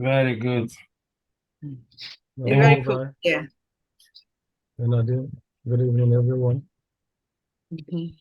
Very good. You're Hello, very cool. guys. Yeah. Good evening, everyone. Mhm.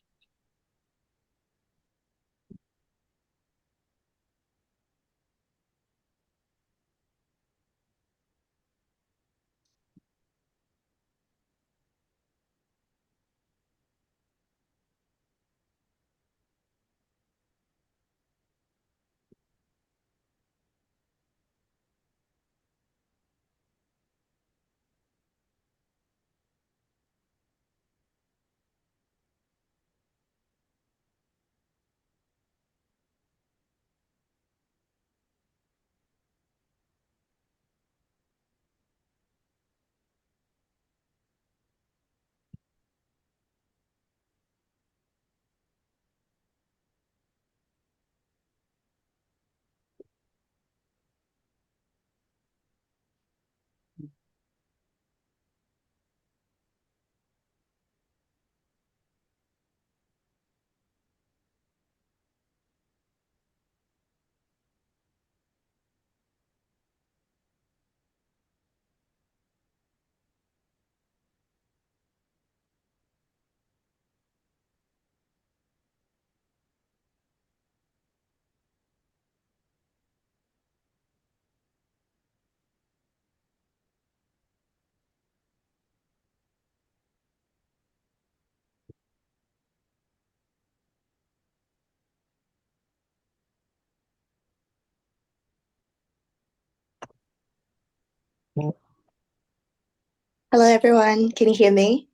Hello, everyone. Can you hear me?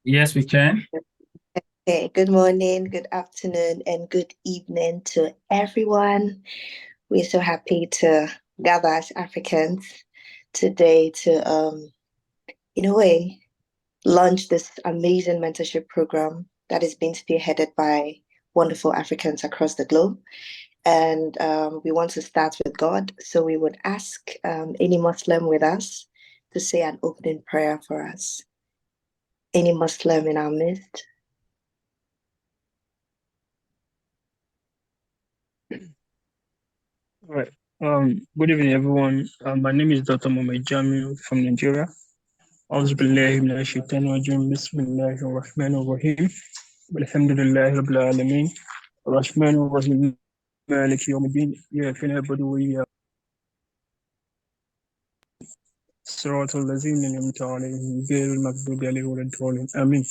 Yes, we can. Okay, good morning, good afternoon, and good evening to everyone. We're so happy to gather as Africans today to, in a way, launch this amazing mentorship program that is being spearheaded by wonderful Africans across the globe. And we want to start with God. So we would ask any Muslim with us to say an opening prayer for us. Any Muslim in our midst? All right. Good evening, everyone. My name is Dr. Mohamed Jamil from Nigeria. أعوذ بالله من الشيطان الرجيم بسم الله الرحمن الرحيم والحمد لله رب العالمين الرحمن الرحيم مالك يوم الدين إياك نعبد وإياك صراط الذين أنعمت عليهم غير المغضوب عليهم ولا الضالين آمين.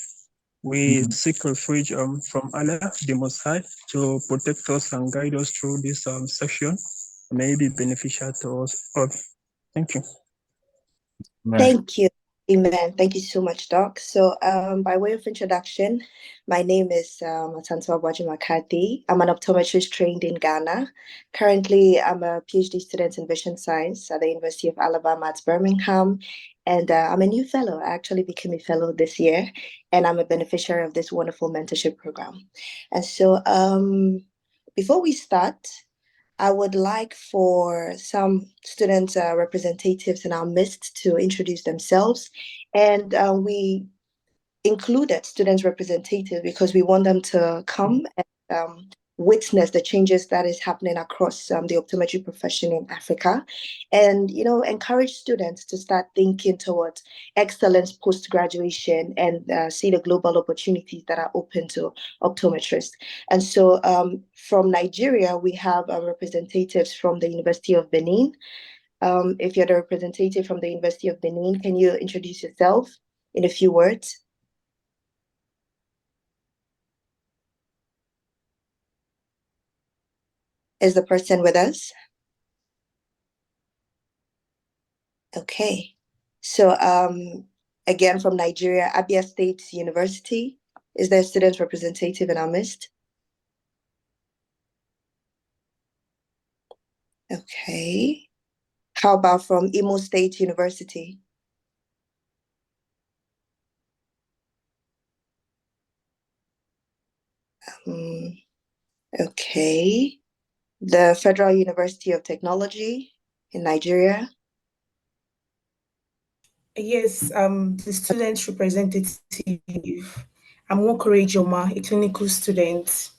We seek refuge from Allah, the Most High, to protect us and guide us through this session. May it be beneficial to us all. Thank you. Right. Thank you. Amen. Thank you so much, Doc. So, by way of introduction, my name is Atanto Abaji Makati. I'm an optometrist trained in Ghana. Currently, I'm a PhD student in vision science at the University of Alabama at Birmingham. And I'm a new fellow. I actually became a fellow this year, and I'm a beneficiary of this wonderful mentorship program. And so, before we start, I would like for some student representatives in our midst to introduce themselves. And we included students representative because we want them to come and witness the changes that is happening across the optometry profession in Africa, and encourage students to start thinking towards excellence post graduation and see the global opportunities that are open to optometrists. And so from Nigeria, we have representatives from the University of Benin. If you're the representative from the University of Benin, can you introduce yourself in a few words? Is the person with us? Okay. So again from Nigeria, Abia State University. Is there a student representative in our midst? Okay. How about from Imo State University? Okay. The Federal University of Technology in Nigeria. Yes, the student representative. I'm Wokore Joma, a clinical student.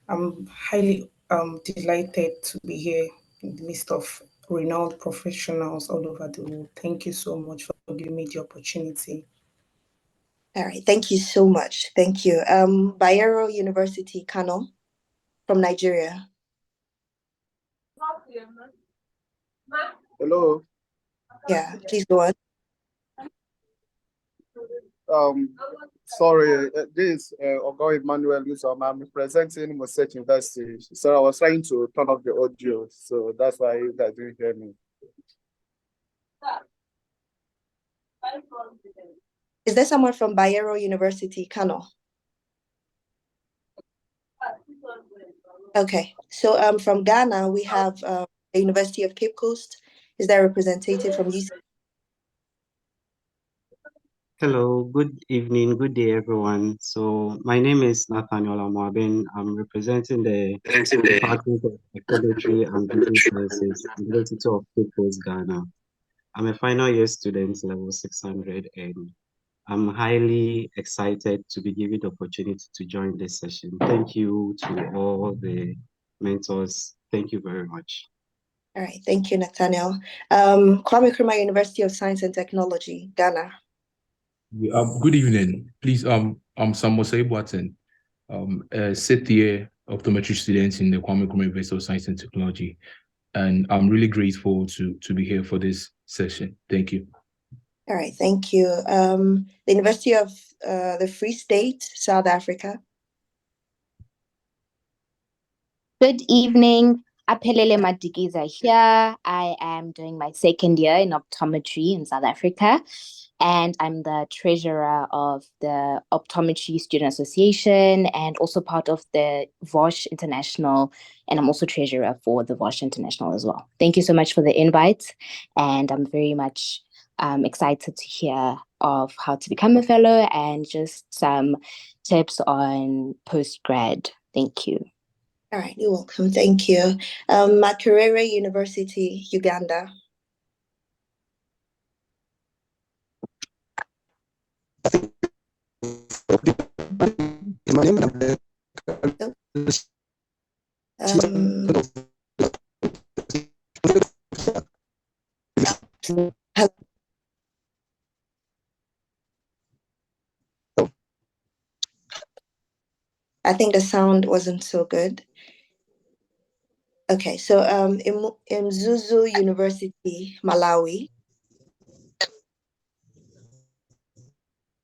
I'm highly delighted to be here in the midst of renowned professionals all over the world. Thank you so much for giving me the opportunity. All right, thank you so much. Thank you. Bayero University, Kano, from Nigeria. Hello. Yeah, please go on. Sorry, this is Ogo Emmanuel Newsom. I'm presenting Mosset University. So I was trying to turn off the audio, so that's why you guys didn't hear me. Is there someone from Bayero University, Kano? Okay, so from Ghana, we have the University of Cape Coast. Is there a representative from UC? Hello, good evening, good day, everyone. So my name is Nathaniel Amwabin. I'm representing the Department of Optometry and Vision Sciences, University of Cape Coast, Ghana. I'm a final year student, level 600, and I'm highly excited to be given the opportunity to join this session. Thank you to all the mentors. Thank you very much. All right, thank you, Nathaniel. Kwame Nkrumah University of Science and Technology, Ghana. Good evening. Please, I'm Samosei Boaten, a 6th year optometry student in the Kwame Nkrumah University of Science and Technology, and I'm really grateful to be here for this session. Thank you. All right, thank you. The University of the Free State, South Africa. Good evening. Aphelele Madikiza here. I am doing my 2nd year in optometry in South Africa, and I'm the treasurer of the Optometry Student Association and also part of the VOSH International, and I'm also treasurer for the VOSH International as well. Thank you so much for the invite, and I'm very much excited to hear of how to become a fellow and just some tips on postgrad. Thank you. All right, you're welcome. Thank you. Makerere University, Uganda. I think the sound wasn't so good. Okay, so Mzuzu University, Malawi.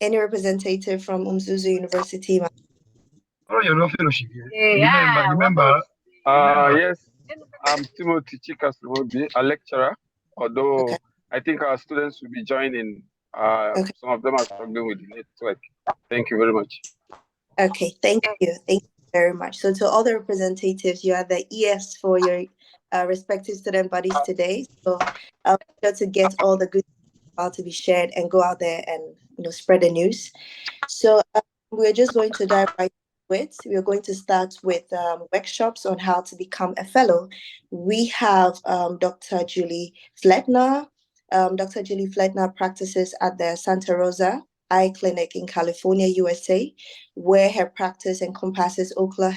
Any representative from Mzuzu University? Oh, you're not fellowship here. Remember. Yes, I'm Timothy Chikaswobi, a lecturer. Although Okay. I think our students will be joining. Okay. Some of them are struggling with the network. Thank you very much. Okay, thank you. Thank you very much. So to all the representatives, you are the ES for your respective student bodies today. So I'll be sure to get all the good about to be shared and go out there and spread the news. So we're just going to dive right into it. We're going to start with workshops on how to become a fellow. We have Dr. Julie Fletner. Dr. Julie Fletner practices at the Santa Rosa Eye Clinic in California, USA, where her practice encompasses ocular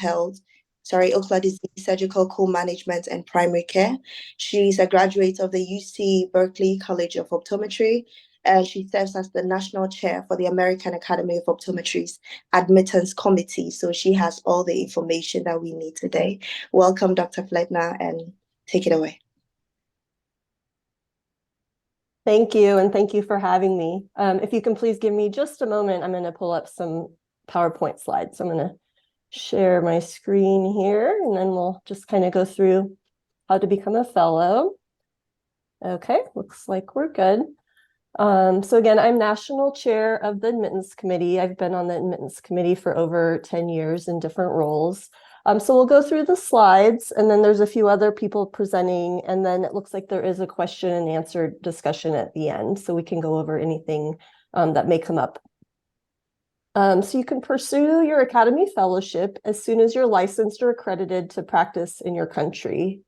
disease, surgical co-management, and primary care. She's a graduate of the UC Berkeley College of Optometry, and she serves as the national chair for the American Academy of Optometry's admittance committee. So she has all the information that we need today. Welcome, Dr. Fletner, and take it away. Thank you, and thank you for having me. If you can please give me just a moment, I'm going to pull up some PowerPoint slides. So I'm going to share my screen here, and then we'll just kind of go through how to become a fellow. Okay, looks like we're good. So again, I'm national chair of the admittance committee. I've been on the admittance committee for over 10 years in different roles. So we'll go through the slides, and then there's a few other people presenting, and then it looks like there is a question and answer discussion at the end, so we can go over anything that may come up. So you can pursue your Academy Fellowship as soon as you're licensed or accredited to practice in your country.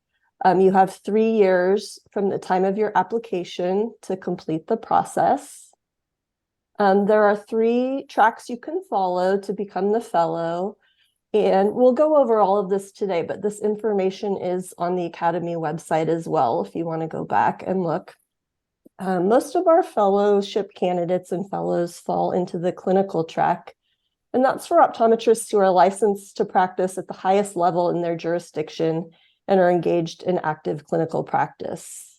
You have 3 years from the time of your application to complete the process. There are 3 tracks you can follow to become the fellow. And we'll go over all of this today, but this information is on the Academy website as well, if you want to go back and look. Most of our fellowship candidates and fellows fall into the clinical track, and that's for optometrists who are licensed to practice at the highest level in their jurisdiction and are engaged in active clinical practice.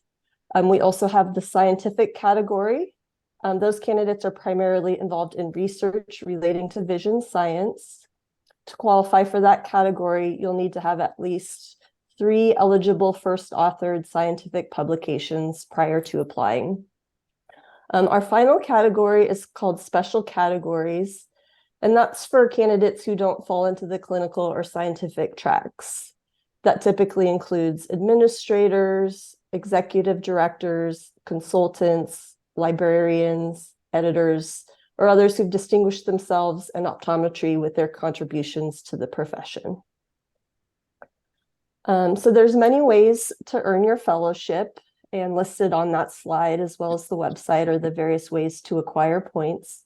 We also have the scientific category. Those candidates are primarily involved in research relating to vision science. To qualify for that category, you'll need to have at least 3 eligible first authored scientific publications prior to applying. Our final category is called special categories, and that's for candidates who don't fall into the clinical or scientific tracks. That typically includes administrators, executive directors, consultants, librarians, editors, or others who've distinguished themselves in optometry with their contributions to the profession. So there's many ways to earn your fellowship, and listed on that slide, as well as the website, are the various ways to acquire points.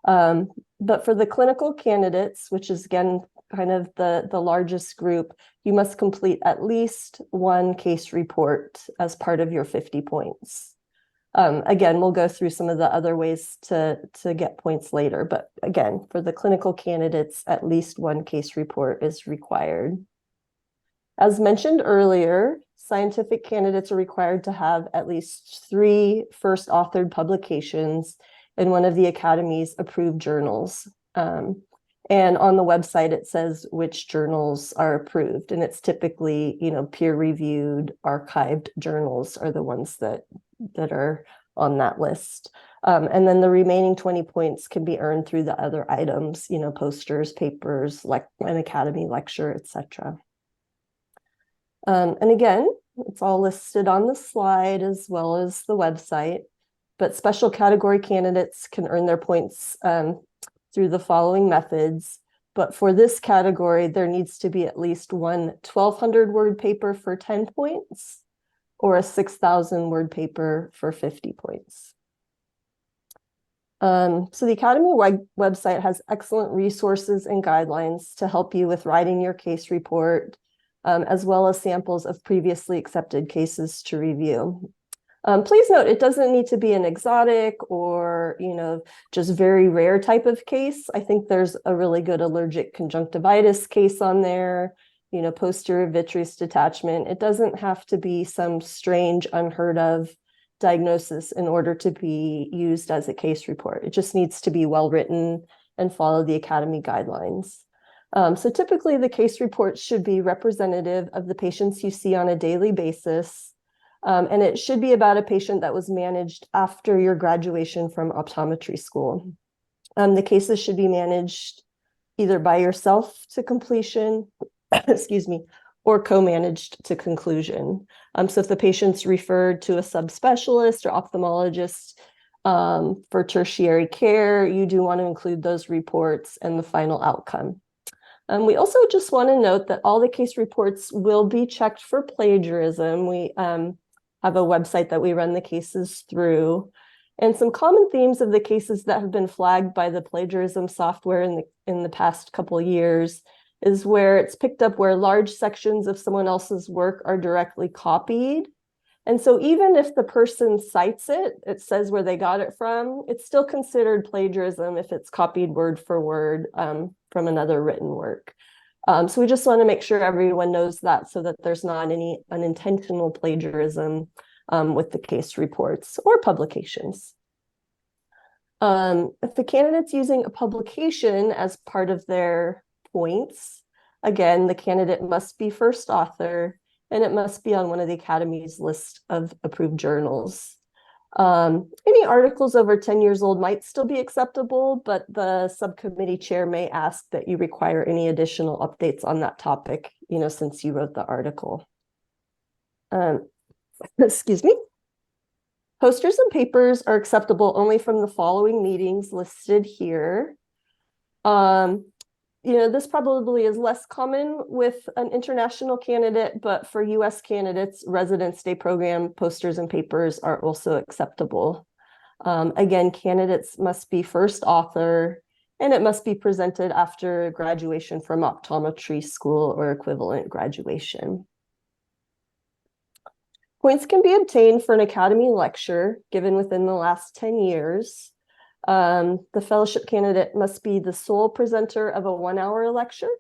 But for the clinical candidates, which is again kind of the largest group, you must complete at least 1 case report as part of your 50 points. Again, we'll go through some of the other ways to get points later, but again, for the clinical candidates, at least 1 case report is required. As mentioned earlier, scientific candidates are required to have at least 3 first authored publications in one of the Academy's approved journals. And on the website, it says which journals are approved, and it's typically, peer-reviewed, archived journals are the ones that are on that list. And then the remaining 20 points can be earned through the other items, posters, papers, like an Academy lecture, etc. And again, it's all listed on the slide as well as the website, but special category candidates can earn their points through the following methods. But for this category, there needs to be at least 1 1,200-word paper for 10 points or a 6,000-word paper for 50 points. So the Academy website has excellent resources and guidelines to help you with writing your case report, as well as samples of previously accepted cases to review. Please note, it doesn't need to be an exotic or, just very rare type of case. I think there's a really good allergic conjunctivitis case on there, posterior vitreous detachment. It doesn't have to be some strange, unheard of diagnosis in order to be used as a case report. It just needs to be well written and follow the Academy guidelines. So typically the case report should be representative of the patients you see on a daily basis. And it should be about a patient that was managed after your graduation from optometry school. The cases should be managed either by yourself to completion, excuse me, or co-managed to conclusion. So if the patient's referred to a subspecialist or ophthalmologist for tertiary care, you do want to include those reports and the final outcome. We also just want to note that all the case reports will be checked for plagiarism. We have a website that we run the cases through. And some common themes of the cases that have been flagged by the plagiarism software in the past couple of years is where it's picked up where large sections of someone else's work are directly copied. And so even if the person cites it, it says where they got it from, it's still considered plagiarism if it's copied word for word from another written work. So we just want to make sure everyone knows that so that there's not any unintentional plagiarism with the case reports or publications. If the candidate's using a publication as part of their points, again, the candidate must be first author and it must be on one of the Academy's list of approved journals. Any articles over 10 years old might still be acceptable, but the subcommittee chair may ask that you require any additional updates on that topic, since you wrote the article. Excuse me. Posters and papers are acceptable only from the following meetings listed here. This probably is less common with an international candidate, but for US candidates, Residence Day program posters and papers are also acceptable. Again, candidates must be first author and it must be presented after graduation from optometry school or equivalent graduation. Points can be obtained for an academy lecture given within the last 10 years. The fellowship candidate must be the sole presenter of a 1-hour lecture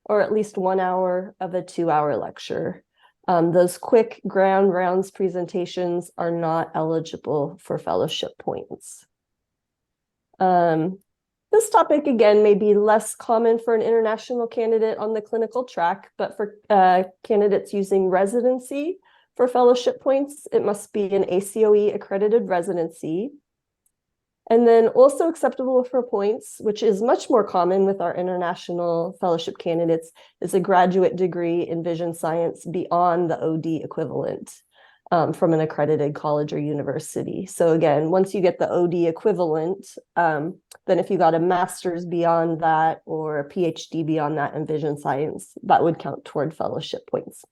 or at least 1 hour of a 2-hour lecture. Those quick ground rounds presentations are not eligible for fellowship points. This topic, again, may be less common for an international candidate on the clinical track, but for candidates using residency for fellowship points, it must be an ACOE accredited residency. And then also acceptable for points, which is much more common with our international fellowship candidates, is a graduate degree in vision science beyond the OD equivalent from an accredited college or university. So again, once you get the OD equivalent, then if you got a master's beyond that or a PhD beyond that in vision science, that would count toward fellowship points.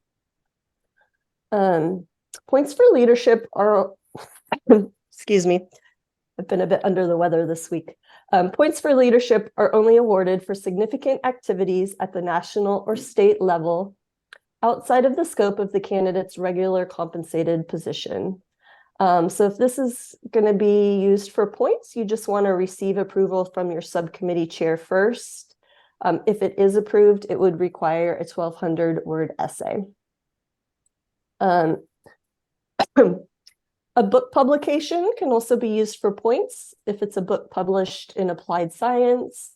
Points for leadership are, excuse me, I've been a bit under the weather this week. Points for leadership are only awarded for significant activities at the national or state level outside of the scope of the candidate's regular compensated position. So if this is going to be used for points, you just want to receive approval from your subcommittee chair first. If it is approved, it would require a 1,200-word essay. A book publication can also be used for points if it's a book published in applied science,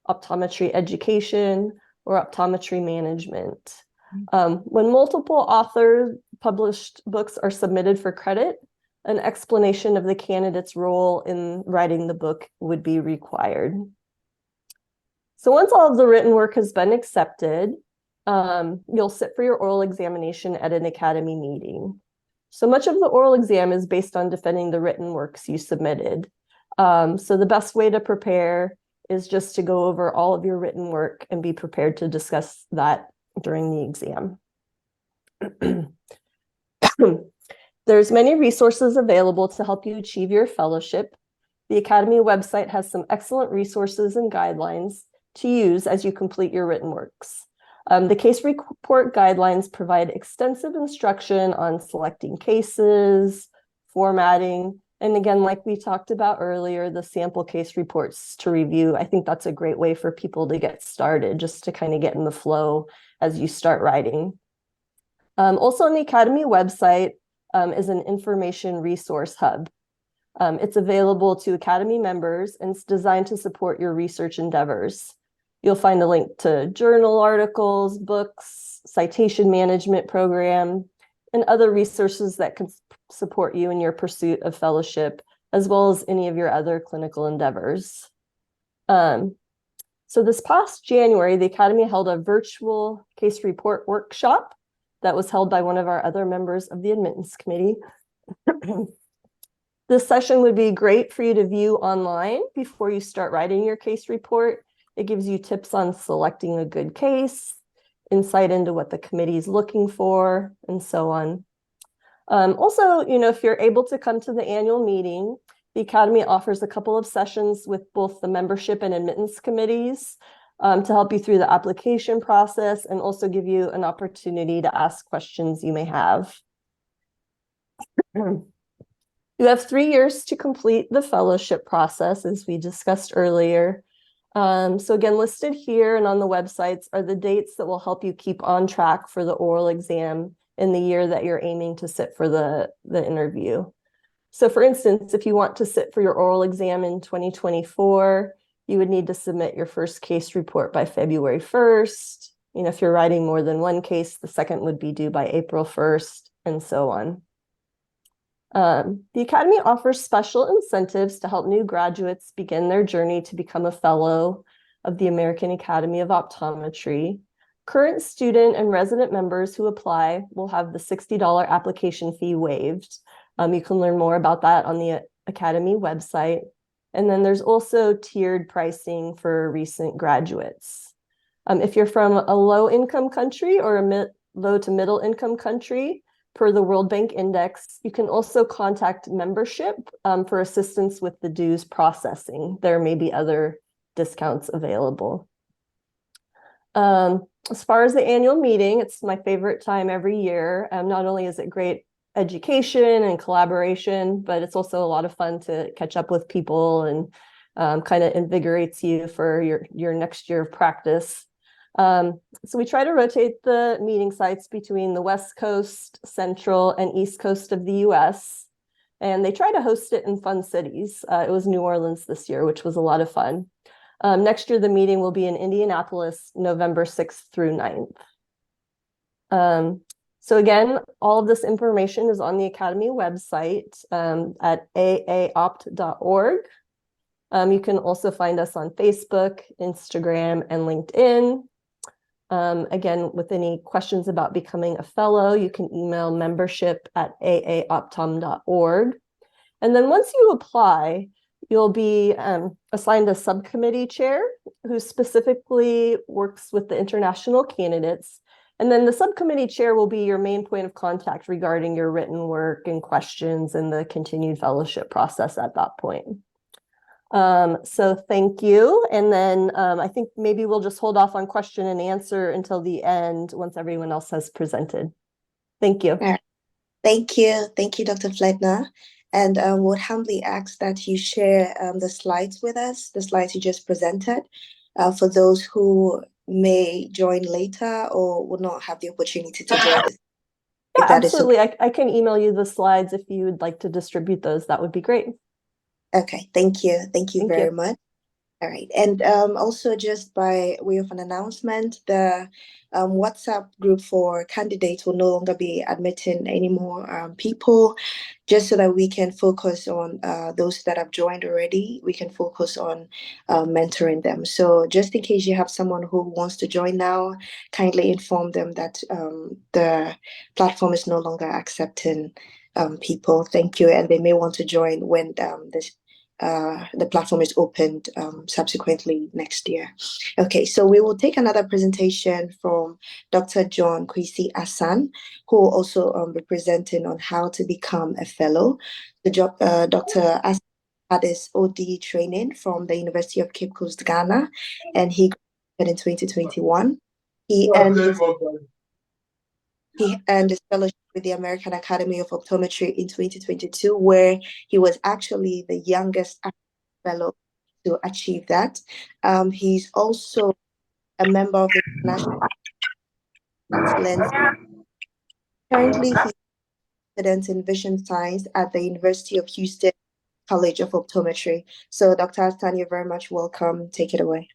optometry education, or optometry management. When multiple author published books are submitted for credit, an explanation of the candidate's role in writing the book would be required. So once all of the written work has been accepted, you'll sit for your oral examination at an academy meeting. So much of the oral exam is based on defending the written works you submitted. So the best way to prepare is just to go over all of your written work and be prepared to discuss that during the exam. There's many resources available to help you achieve your fellowship. The Academy website has some excellent resources and guidelines to use as you complete your written works. The case report guidelines provide extensive instruction on selecting cases, formatting, and again, like we talked about earlier, the sample case reports to review. I think that's a great way for people to get started, just to kind of get in the flow as you start writing. Also on the Academy website is an information resource hub. It's available to Academy members and it's designed to support your research endeavors. You'll find a link to journal articles, books, citation management program, and other resources that can support you in your pursuit of fellowship, as well as any of your other clinical endeavors. So this past January, the Academy held a virtual case report workshop that was held by one of our other members of the admittance committee. This session would be great for you to view online before you start writing your case report. It gives you tips on selecting a good case, insight into what the committee is looking for, and so on. Also, if you're able to come to the annual meeting, the Academy offers a couple of sessions with both the membership and admittance committees to help you through the application process and also give you an opportunity to ask questions you may have. You have 3 years to complete the fellowship process, as we discussed earlier. So again, listed here and on the websites are the dates that will help you keep on track for the oral exam in the year that you're aiming to sit for the interview. So for instance, if you want to sit for your oral exam in 2024, you would need to submit your first case report by February 1st. If you're writing more than one case, the second would be due by April 1st, and so on. The Academy offers special incentives to help new graduates begin their journey to become a fellow of the American Academy of Optometry. Current student and resident members who apply will have the $60 application fee waived. You can learn more about that on the Academy website. And then there's also tiered pricing for recent graduates. If you're from a low-income country or a low to middle-income country, per the World Bank Index, you can also contact membership for assistance with the dues processing. There may be other discounts available. As far as the annual meeting, it's my favorite time every year. Not only is it great education and collaboration, but it's also a lot of fun to catch up with people and kind of invigorates you for your next year of practice. So we try to rotate the meeting sites between the West Coast, Central, and East Coast of the US. And they try to host it in fun cities. It was New Orleans this year, which was a lot of fun. Next year, the meeting will be in Indianapolis, November 6th through 9th. So again, all of this information is on the Academy website at aaopt.org. You can also find us on Facebook, Instagram, and LinkedIn. Again, with any questions about becoming a fellow, you can email membership@aaoptom.org. And then once you apply, you'll be assigned a subcommittee chair who specifically works with the international candidates. And then the subcommittee chair will be your main point of contact regarding your written work and questions and the continued fellowship process at that point. So thank you. And then I think maybe we'll just hold off on question and answer until the end once everyone else has presented. Thank you. Thank you. Thank you, Dr. Fleitner. And would humbly ask that you share the slides with us, the slides you just presented, for those who may join later or would not have the opportunity to join us. Yeah, absolutely. I can email you the slides if you would like to distribute those. That would be great. Okay, thank you. Thank you very much. All right. And also just by way of an announcement, the WhatsApp group for candidates will no longer be admitting any more people, just so that we can focus on those that have joined already. We can focus on mentoring them. So just in case you have someone who wants to join now, kindly inform them that the platform is no longer accepting people. Thank you. And they may want to join when the platform is opened subsequently next year. Okay, so we will take another presentation from Dr. John Kwesi Asan, who will also be presenting on how to become a fellow. Dr. Asan had his OD training from the University of Cape Coast, Ghana, and he graduated in 2021. He earned his fellowship with the American Academy of Optometry in 2022, where he was actually the youngest fellow to achieve that. He's also a member of the National Lens. Currently, he's a student in vision science at the University of Houston College of Optometry. So, Dr. Astan, you're very much welcome. Take it away.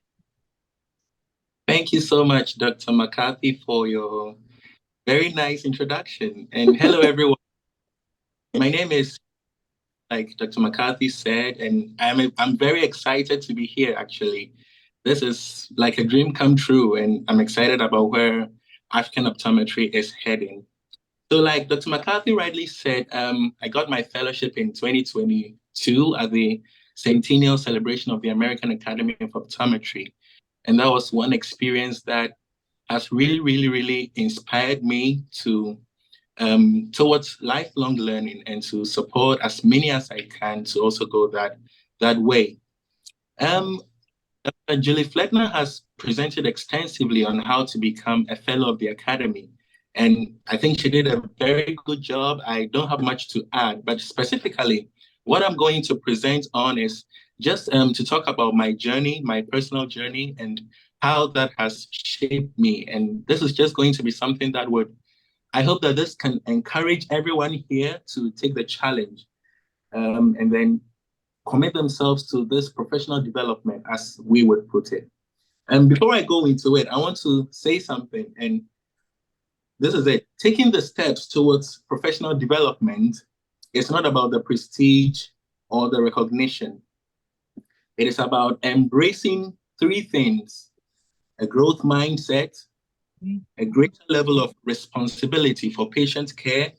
Thank you so much, Dr. McCarthy, for your very nice introduction. And hello, everyone. My name is, like Dr. McCarthy said, and I'm very excited to be here, actually. This is like a dream come true, and I'm excited about where African optometry is heading. So like Dr. McCarthy rightly said, I got my fellowship in 2022 at the centennial celebration of the American Academy of Optometry. And that was one experience that has really inspired me to towards lifelong learning and to support as many as I can to also go that way. Julie Fleitner has presented extensively on how to become a fellow of the Academy. And I think she did a very good job. I don't have much to add, but specifically, what I'm going to present on is just to talk about my journey, my personal journey, and how that has shaped me. And this is just going to be something that I hope that this can encourage everyone here to take the challenge and then commit themselves to this professional development, as we would put it. And before I go into it, I want to say something, and this is it. Taking the steps towards professional development is not about the prestige or the recognition. It is about embracing three things: a growth mindset, a greater level of responsibility for patient care,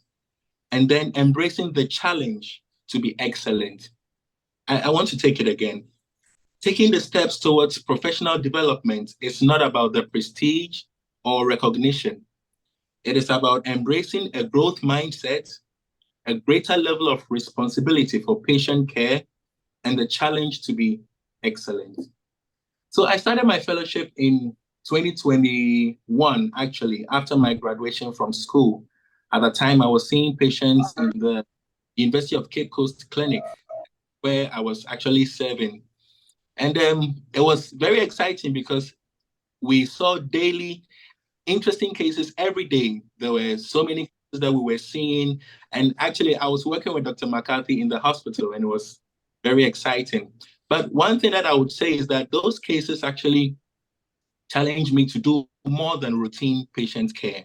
and then embracing the challenge to be excellent. I want to take it again. Taking the steps towards professional development is not about the prestige or recognition. It is about embracing a growth mindset, a greater level of responsibility for patient care, and the challenge to be excellent. So I started my fellowship in 2021, actually, after my graduation from school. At the time, I was seeing patients in the University of Cape Coast Clinic, where I was actually serving. And it was very exciting because we saw daily interesting cases every day. There were so many cases that we were seeing. And actually, I was working with Dr. McCarthy in the hospital, and it was very exciting. But one thing that I would say is that those cases actually challenged me to do more than routine patient care.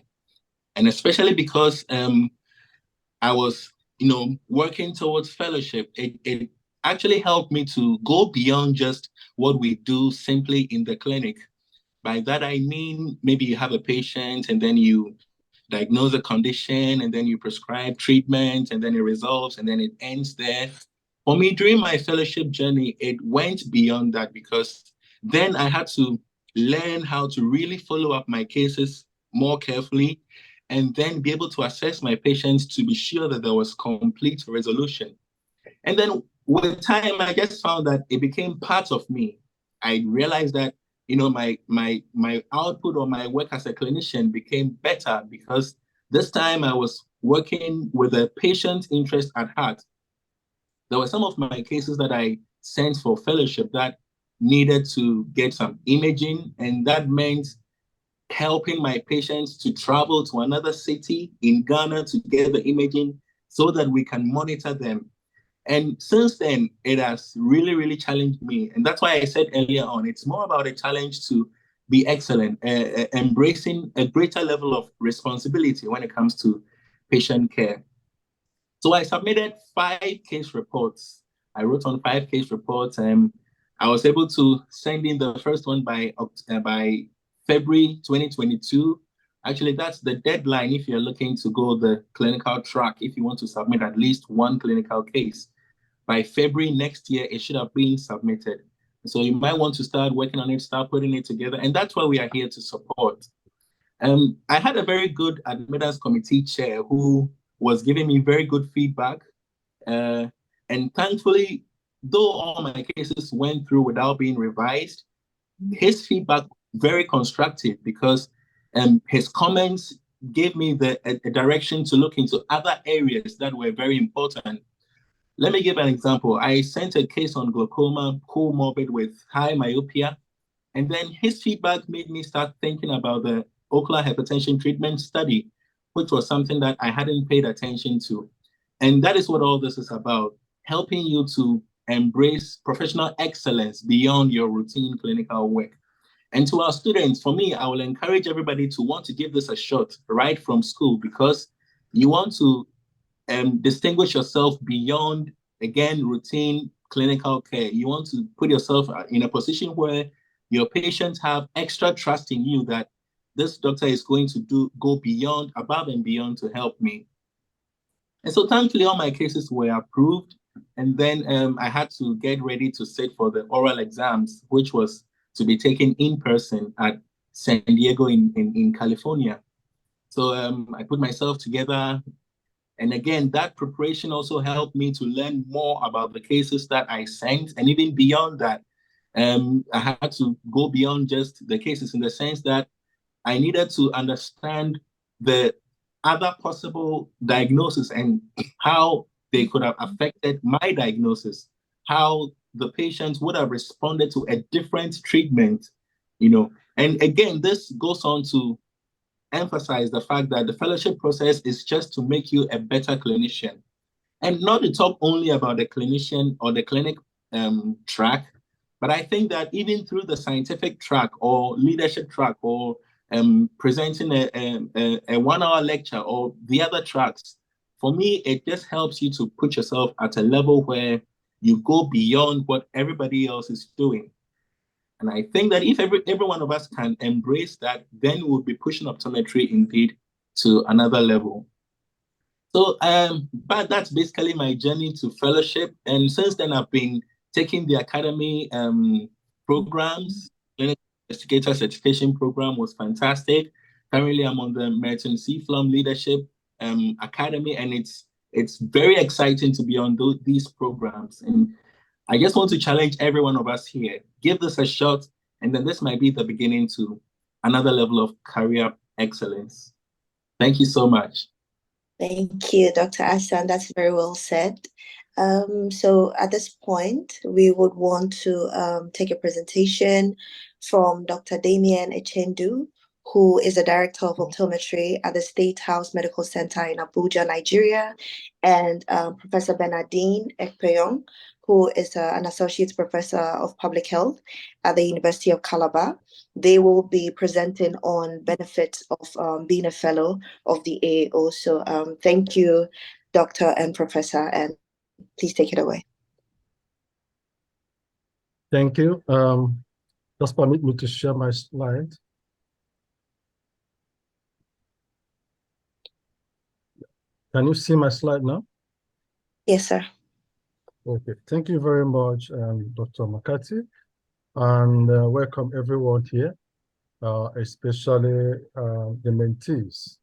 And especially because I was, working towards fellowship, it actually helped me to go beyond just what we do simply in the clinic. By that, I mean, maybe you have a patient and then you diagnose a condition and then you prescribe treatment and then it resolves and then it ends there. For me, during my fellowship journey, it went beyond that because then I had to learn how to really follow up my cases more carefully and then be able to assess my patients to be sure that there was complete resolution. And then with time, I just found that it became part of me. I realized that, my output or my work as a clinician became better because this time I was working with a patient interest at heart. There were some of my cases that I sent for fellowship that needed to get some imaging, and that meant helping my patients to travel to another city in Ghana to get the imaging so that we can monitor them. And since then, it has really, really challenged me. And that's why I said earlier on, it's more about a challenge to be excellent, embracing a greater level of responsibility when it comes to patient care. So I submitted 5 case reports. I wrote on 5 case reports, and I was able to send in the first one by February 2022. Actually, that's the deadline if you're looking to go the clinical track, if you want to submit at least one clinical case. By February next year, it should have been submitted. So you might want to start working on it, start putting it together, and that's what we are here to support. I had a very good admittance committee chair who was giving me very good feedback. And thankfully, though all my cases went through without being revised, his feedback was very constructive because his comments gave me a direction to look into other areas that were very important. Let me give an example. I sent a case on glaucoma comorbid with high myopia, and then his feedback made me start thinking about the ocular hypertension treatment study, which was something that I hadn't paid attention to. And that is what all this is about, helping you to embrace professional excellence beyond your routine clinical work. And to our students, for me, I will encourage everybody to want to give this a shot right from school because you want to distinguish yourself beyond, again, routine clinical care. You want to put yourself in a position where your patients have extra trust in you that this doctor is going to go beyond, above and beyond to help me. And so thankfully, all my cases were approved. And then I had to get ready to sit for the oral exams, which was to be taken in person at San Diego in California. So I put myself together. And again, that preparation also helped me to learn more about the cases that I sent. And even beyond that, I had to go beyond just the cases in the sense that I needed to understand the other possible diagnosis and how they could have affected my diagnosis, how the patients would have responded to a different treatment, And again, this goes on to emphasize the fact that the fellowship process is just to make you a better clinician, and not to talk only about the clinician or the clinic track, but I think that even through the scientific track or leadership track or presenting a 1-hour lecture or the other tracks, for me, it just helps you to put yourself at a level where you go beyond what everybody else is doing. And I think that if every one of us can embrace that, then we'll be pushing optometry indeed to another level. So, but that's basically my journey to fellowship. And since then, I've been taking the academy programs. Clinical Investigator Certification Program was fantastic. Currently, I'm on the Merton C. Flum Leadership Academy, and it's very exciting to be on these programs. And I just want to challenge every one of us here. Give this a shot. And then this might be the beginning to another level of career excellence. Thank you so much. Thank you, Dr. Asan. That's very well said. So at this point, we would want to take a presentation from Dr. Damien Echendu, who is the Director of Optometry at the State House Medical Center in Abuja, Nigeria, and Professor Bernardine Ekpeyon, who is an Associate Professor of Public Health at the University of Calabar. They will be presenting on benefits of being a fellow of the AAO. So thank you, Doctor and Professor, and please take it away. Thank you. Just permit me to share my slide. Can you see my slide now? Yes, sir. Okay, thank you very much, Dr. McCarthy, and welcome everyone here, especially the mentees.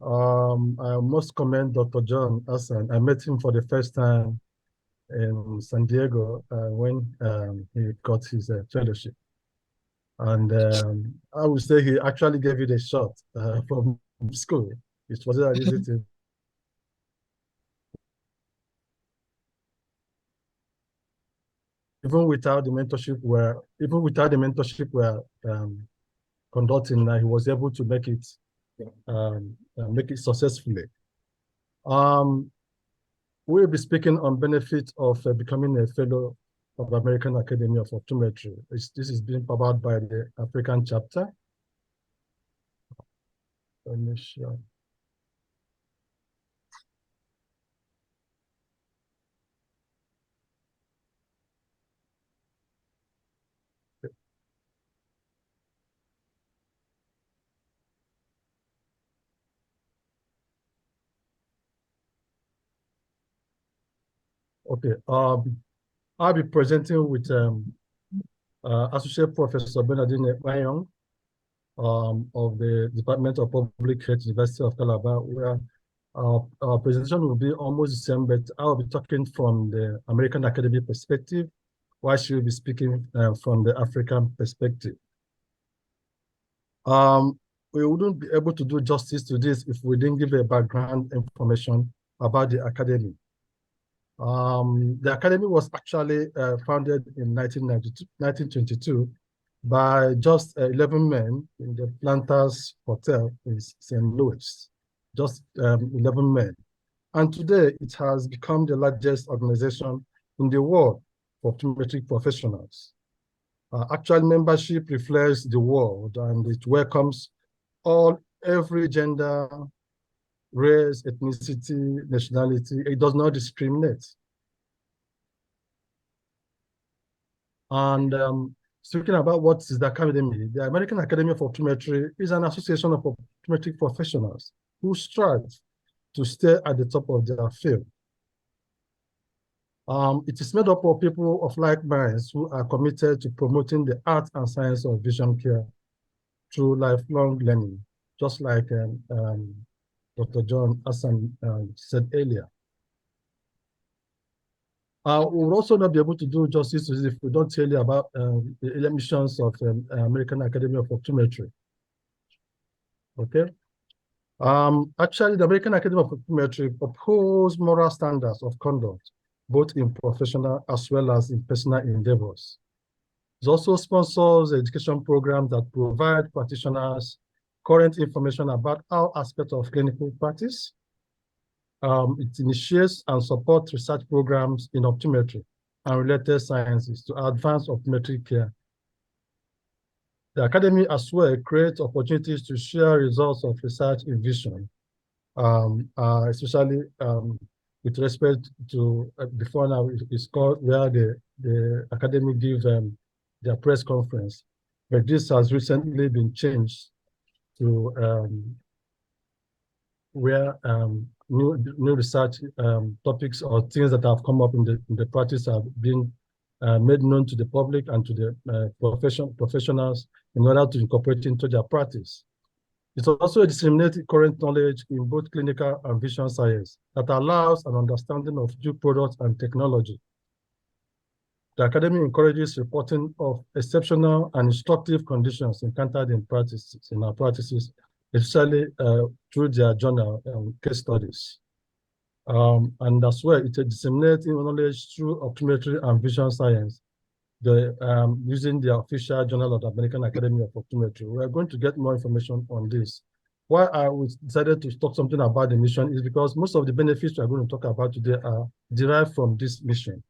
I must commend Dr. John Hassan. I met him for the first time in San Diego when he got his fellowship. And I would say he actually gave it a shot from school. It wasn't an easy thing. Even without the mentorship we're conducting, he was able to make it successfully. We'll be speaking on benefits of becoming a fellow of American Academy of Optometry. This is being powered by the African chapter. Let me show. Okay, I'll be presenting with Associate Professor Bernardine Ekpeyon of the Department of Public Health, University of Calabar, where our presentation will be almost the same, but I'll be talking from the American Academy perspective, while she will be speaking from the African perspective. We wouldn't be able to do justice to this if we didn't give a background information about the Academy. The Academy was actually founded in 1922 by just 11 men in the Planters Hotel in St. Louis, just 11 men. And today it has become the largest organization in the world for optometric professionals. Actual membership reflects the world, and it welcomes every gender, race, ethnicity, nationality. It does not discriminate. And speaking about what is the Academy, the American Academy of Optometry is an association of optometric professionals who strive to stay at the top of their field. It is made up of people of like minds who are committed to promoting the art and science of vision care through lifelong learning, just like Dr. John Hassan said earlier. We will also not be able to do justice if we don't tell you about the missions of American Academy of Optometry. Okay. Actually, the American Academy of Optometry upholds moral standards of conduct, both in professional as well as in personal endeavors. It also sponsors education programs that provide practitioners current information about all aspects of clinical practice. It initiates and supports research programs in optometry and related sciences to advance optometric care. The Academy as well creates opportunities to share results of research in vision, especially with respect to before now it's called where the Academy gives their press conference, but this has recently been changed to where new research topics or things that have come up in the practice have been made known to the public and to the professionals in order to incorporate into their practice. It's also a disseminated current knowledge in both clinical and vision science that allows an understanding of new products and technology. The Academy encourages reporting of exceptional and instructive conditions encountered in our practices, especially through their journal case studies. And as well, it disseminates knowledge through optometry and vision science, using the official journal of the American Academy of Optometry. We are going to get more information on this. Why I decided to talk something about the mission is because most of the benefits we are going to talk about today are derived from this mission.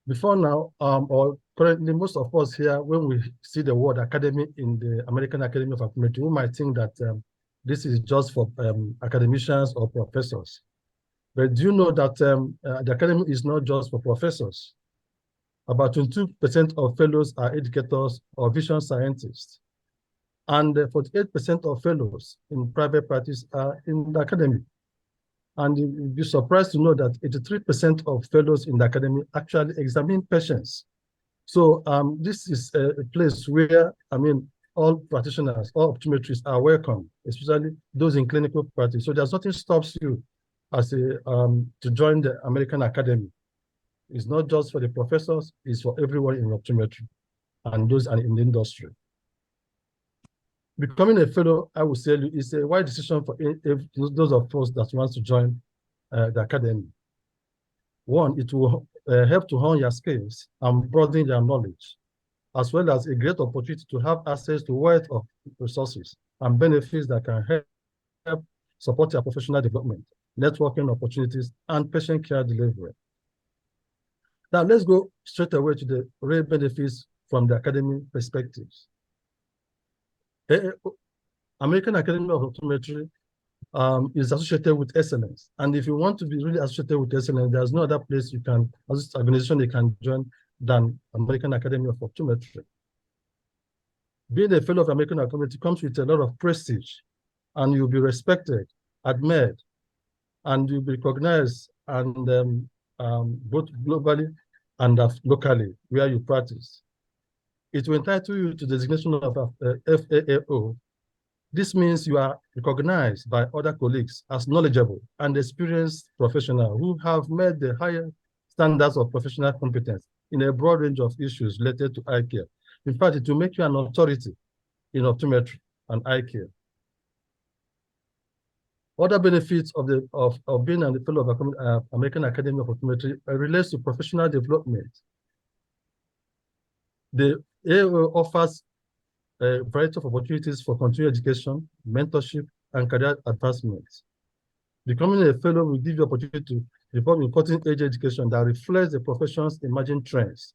Before now, or currently, most of us here, when we see the word academy in the American Academy of Optometry, we might think that this is just for academicians or professors. But do you know that the academy is not just for professors? About 22% of fellows are educators or vision scientists. And 48% of fellows in private practice are in the academy. And you'll be surprised to know that 83% of fellows in the academy actually examine patients. So this is a place where, all practitioners, all optometrists are welcome, especially those in clinical practice. So there's nothing stops you as to join the American Academy. It's not just for the professors, it's for everyone in optometry and those in the industry. Becoming a fellow, I would say, is a wise decision for those of us that want to join the academy. One, it will help to hone your skills and broaden your knowledge, as well as a great opportunity to have access to a wealth of resources and benefits that can help support your professional development, networking opportunities, and patient care delivery. Now, let's go straight away to the real benefits from the academy perspectives. American Academy of Optometry is associated with excellence. And if you want to be really associated with excellence, there's no other place you can, as an organization you can join than American Academy of Optometry. Being a fellow of American Academy comes with a lot of prestige, and you'll be respected, admired, and you'll be recognized, and both globally and locally where you practice. It will entitle you to the designation of FAAO. This means you are recognized by other colleagues as knowledgeable and experienced professionals who have met the higher standards of professional competence in a broad range of issues related to eye care. In fact, it will make you an authority in optometry and eye care. Other benefits of being a fellow of American Academy of Optometry relates to professional development. The AAO offers a variety of opportunities for continued education, mentorship, and career advancement. Becoming a fellow will give you the opportunity to develop important age education that reflects the profession's emerging trends,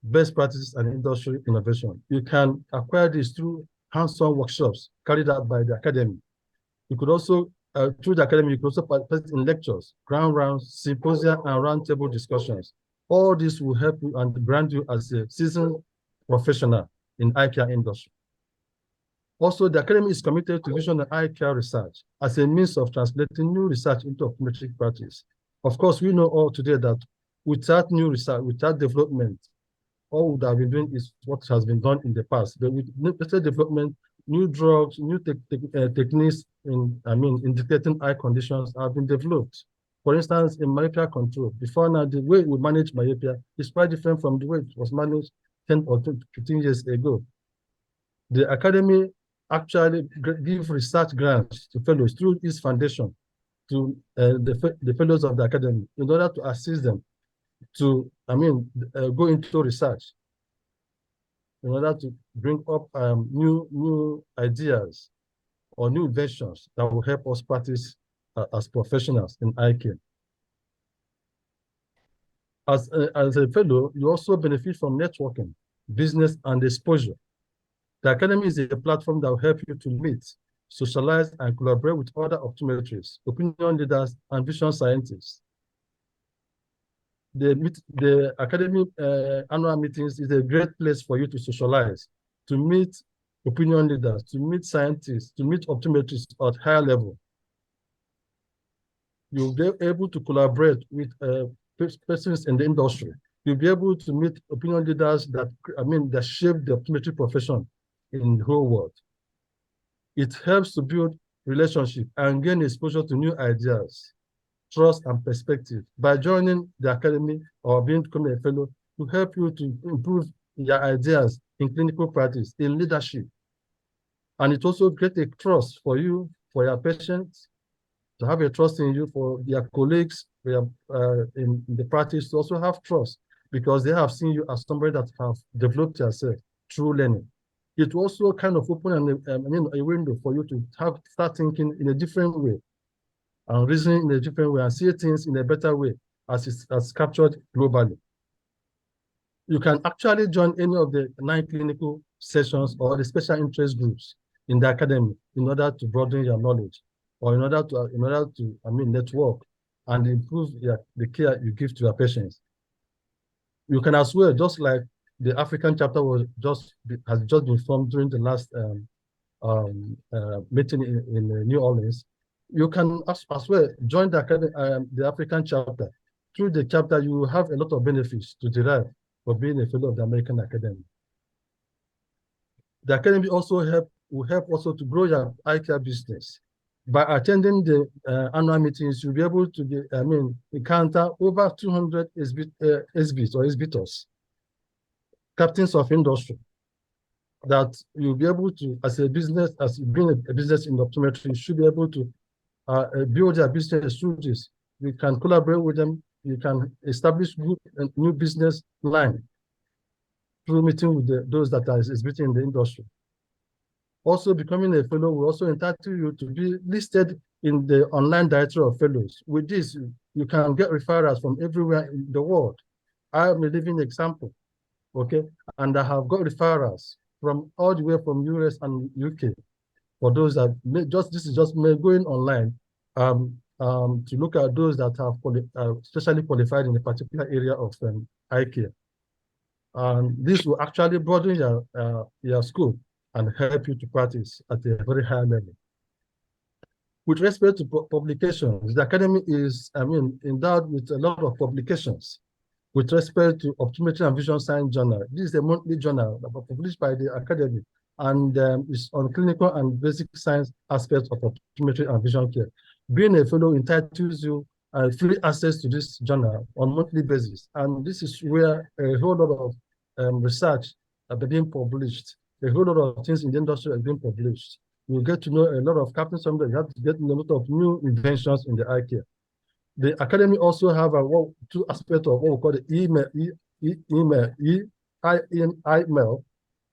best practices, and industry innovation. You can acquire this through hands-on workshops carried out by the academy. You could also, through the academy, you could also participate in lectures, ground rounds, symposia, and roundtable discussions. All this will help you and brand you as a seasoned professional in eye care industry. Also, the academy is committed to vision and eye care research as a means of translating new research into optometric practice. Of course, we know all today that without new research, without development, all we would have been doing is what has been done in the past. But with better development, new drugs, new techniques in detecting eye conditions have been developed. For instance, in myopia control, before now, the way we manage myopia is quite different from the way it was managed 10 or 15 years ago. The academy actually gives research grants to fellows through its foundation to the fellows of the academy in order to assist them to, go into research in order to bring up new ideas or new inventions that will help us practice as professionals in eye care. As a fellow, you also benefit from networking, business, and exposure. The academy is a platform that will help you to meet, socialize, and collaborate with other optometrists, opinion leaders, and vision scientists. The academy annual meetings is a great place for you to socialize, to meet opinion leaders, to meet scientists, to meet optometrists at higher level. You'll be able to collaborate with persons in the industry. You'll be able to meet opinion leaders that shape the optometry profession in the whole world. It helps to build relationships and gain exposure to new ideas. trust, and perspective. By joining the academy or becoming a fellow, to help you to improve your ideas in clinical practice, in leadership. And it also creates a trust for you, for your patients, to have a trust in you, for your colleagues in the practice to also have trust, because they have seen you as somebody that have developed yourself through learning. It also kind of open a window for you to start thinking in a different way, and reasoning in a different way, and see things in a better way as captured globally. You can actually join any of the 9 clinical sessions or the special interest groups in the academy in order to broaden your knowledge, or in order to network and improve the care you give to your patients. You can as well, just like the African chapter has just been formed during the last meeting in New Orleans. You can as well join the African chapter. Through the chapter, you will have a lot of benefits to derive for being a fellow of the American Academy. The academy will help also to grow your eye care business. By attending the annual meetings, you'll be able to encounter over 200 SBs or exhibitors, captains of industry, that you'll be able to, as being a business in optometry, you should be able to build your business through this. You can collaborate with them. You can establish a new business line through meeting with those that are exhibiting in the industry. Also, becoming a fellow will also entitle you to be listed in the online directory of fellows. With this, you can get referrals from everywhere in the world. I am a living example, okay? And I have got referrals from all the way from US and UK. For those that this is just me going online to look at those that have especially qualified in a particular area of eye care. And this will actually broaden your scope and help you to practice at a very high level. With respect to publications, the academy is, endowed with a lot of publications. With respect to Optometry and Vision Science Journal, this is a monthly journal that was published by the academy, and it's on clinical and basic science aspects of optometry and vision care. Being a fellow entitles you free access to this journal on monthly basis, and this is where a whole lot of research are being published. A whole lot of things in the industry are being published. You get to know a lot of captains. You have to get a lot of new inventions in the eye care. The academy also have two aspects of what we call the email,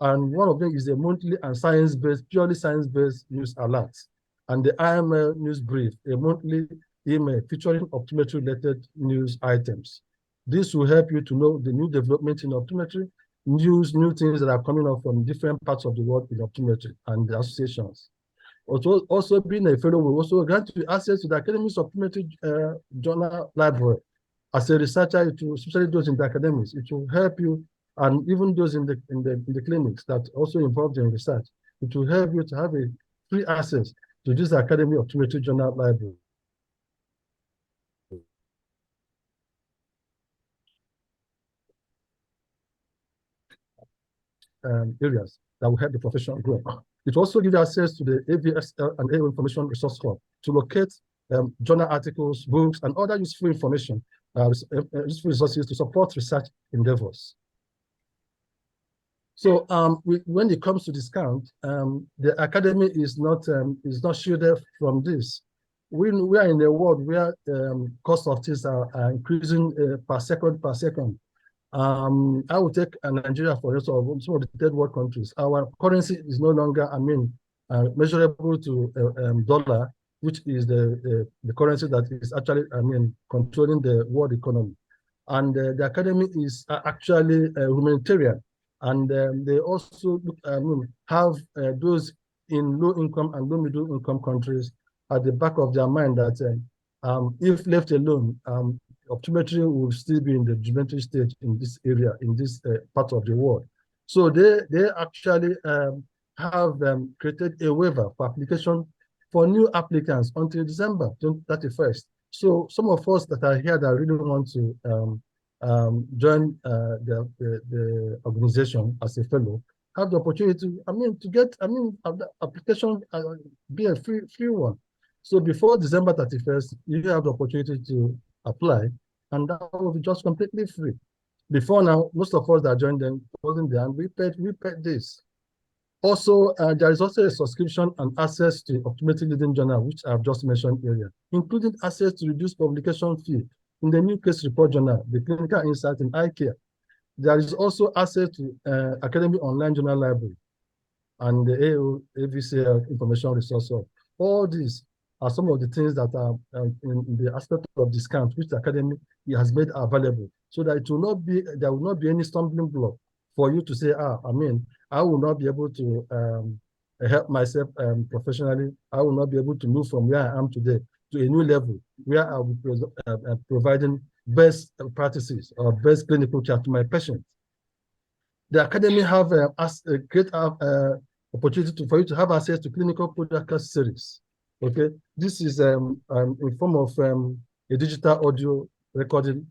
and one of them is a monthly and purely science-based news alert, and the IML news brief, a monthly email featuring optometry-related news items. This will help you to know the new development in optometry, new things that are coming up from different parts of the world in optometry and the associations. Also being a fellow will also grant you access to the Academy's Optometry Journal Library. As a researcher, especially those in the academics, it will help you, and even those in the clinics that also involved in research, it will help you to have a free access to this Academy Optometry Journal Library. Areas that will help the profession grow. It also gives access to the AVSL and AO Information Resource Hub to locate journal articles, books, and other useful information, useful resources to support research endeavors. So when it comes to discount, the academy is not shielded from this. We are in a world where cost of things are increasing per second. I will take Nigeria for instance, some of the third world countries. Our currency is no longer, measurable to dollar, which is the currency that is actually, controlling the world economy. And the academy is actually humanitarian, and they also have those in low income and low middle income countries at the back of their mind that if left alone, optometry will still be in the rudimentary stage in this area, in this part of the world. So they actually have created a waiver for application for new applicants until December 31st. So some of us that are here that really want to join the organization as a fellow have the opportunity to get the application be a free one. So before December 31st, you have the opportunity to apply, and that will be just completely free. Before now, most of us that joined them wasn't there, and we paid this. Also, there is also a subscription and access to Optometry Leading Journal, which I've just mentioned earlier, including access to reduced publication fee in the new case report journal, the Clinical Insight in Eye Care. There is also access to Academy Online Journal Library and the AVCL Information Resource Hub. All these are some of the things that are in the aspect of discount, which the Academy has made available, so that it will not be, there will not be any stumbling block for you to say, I will not be able to help myself professionally. I will not be able to move from where I am today to a new level where I will be providing best practices or best clinical care to my patients. The Academy have a great opportunity for you to have access to clinical podcast series. Okay, this is in form of a digital audio recording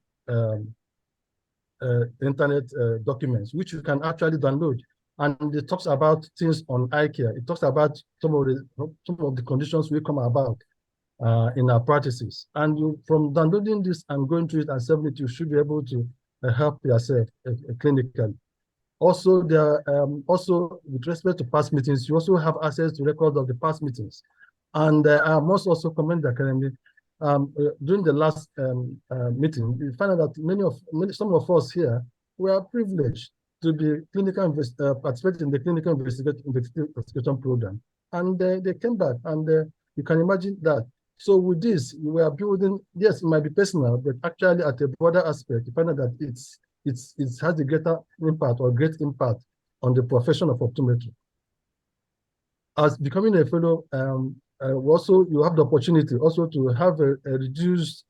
internet documents, which you can actually download. And it talks about things on eye care. It talks about some of the conditions we come about in our practices. And you, from downloading this and going through it and saving it, you should be able to help yourself clinically. Also, also with respect to past meetings, you also have access to records of the past meetings. And I must also commend the Academy. During the last meeting, we found out that some of us here were privileged to be participate in the clinical investigation program. And they came back, and you can imagine that. So with this, we are building, yes, it might be personal, but actually at a broader aspect, you find out that it has a greater impact or great impact on the profession of optometry. As becoming a fellow, also you have the opportunity also to have a reduced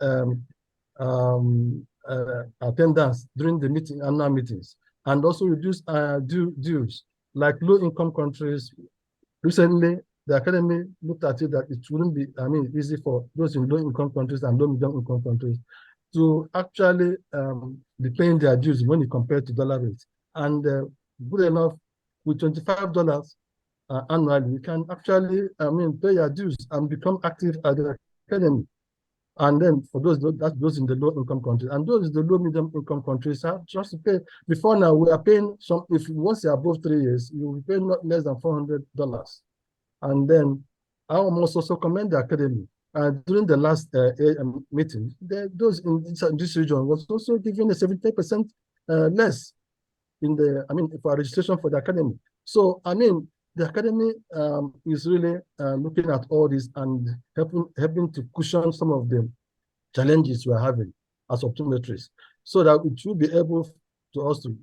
attendance during the annual meetings, and also reduce dues, like low-income countries. Recently, the Academy looked at it that it wouldn't be, easy for those in low-income countries and low-middle-income countries to actually be paying their dues when you compare to dollar rates. And good enough, with $25 annually, you can actually, pay your dues and become active at the Academy. And then for those in the low-income countries, and those in the low-medium-income countries have just to pay. Before now, we are paying if once you're above 3 years, you will pay not less than $400. And then I must also commend the Academy. During the last meeting, those in this region was also given a 70% less in the, for registration for the Academy. So, the Academy is really looking at all this and helping to cushion some of the challenges we are having as optometrists, so that it will be able to also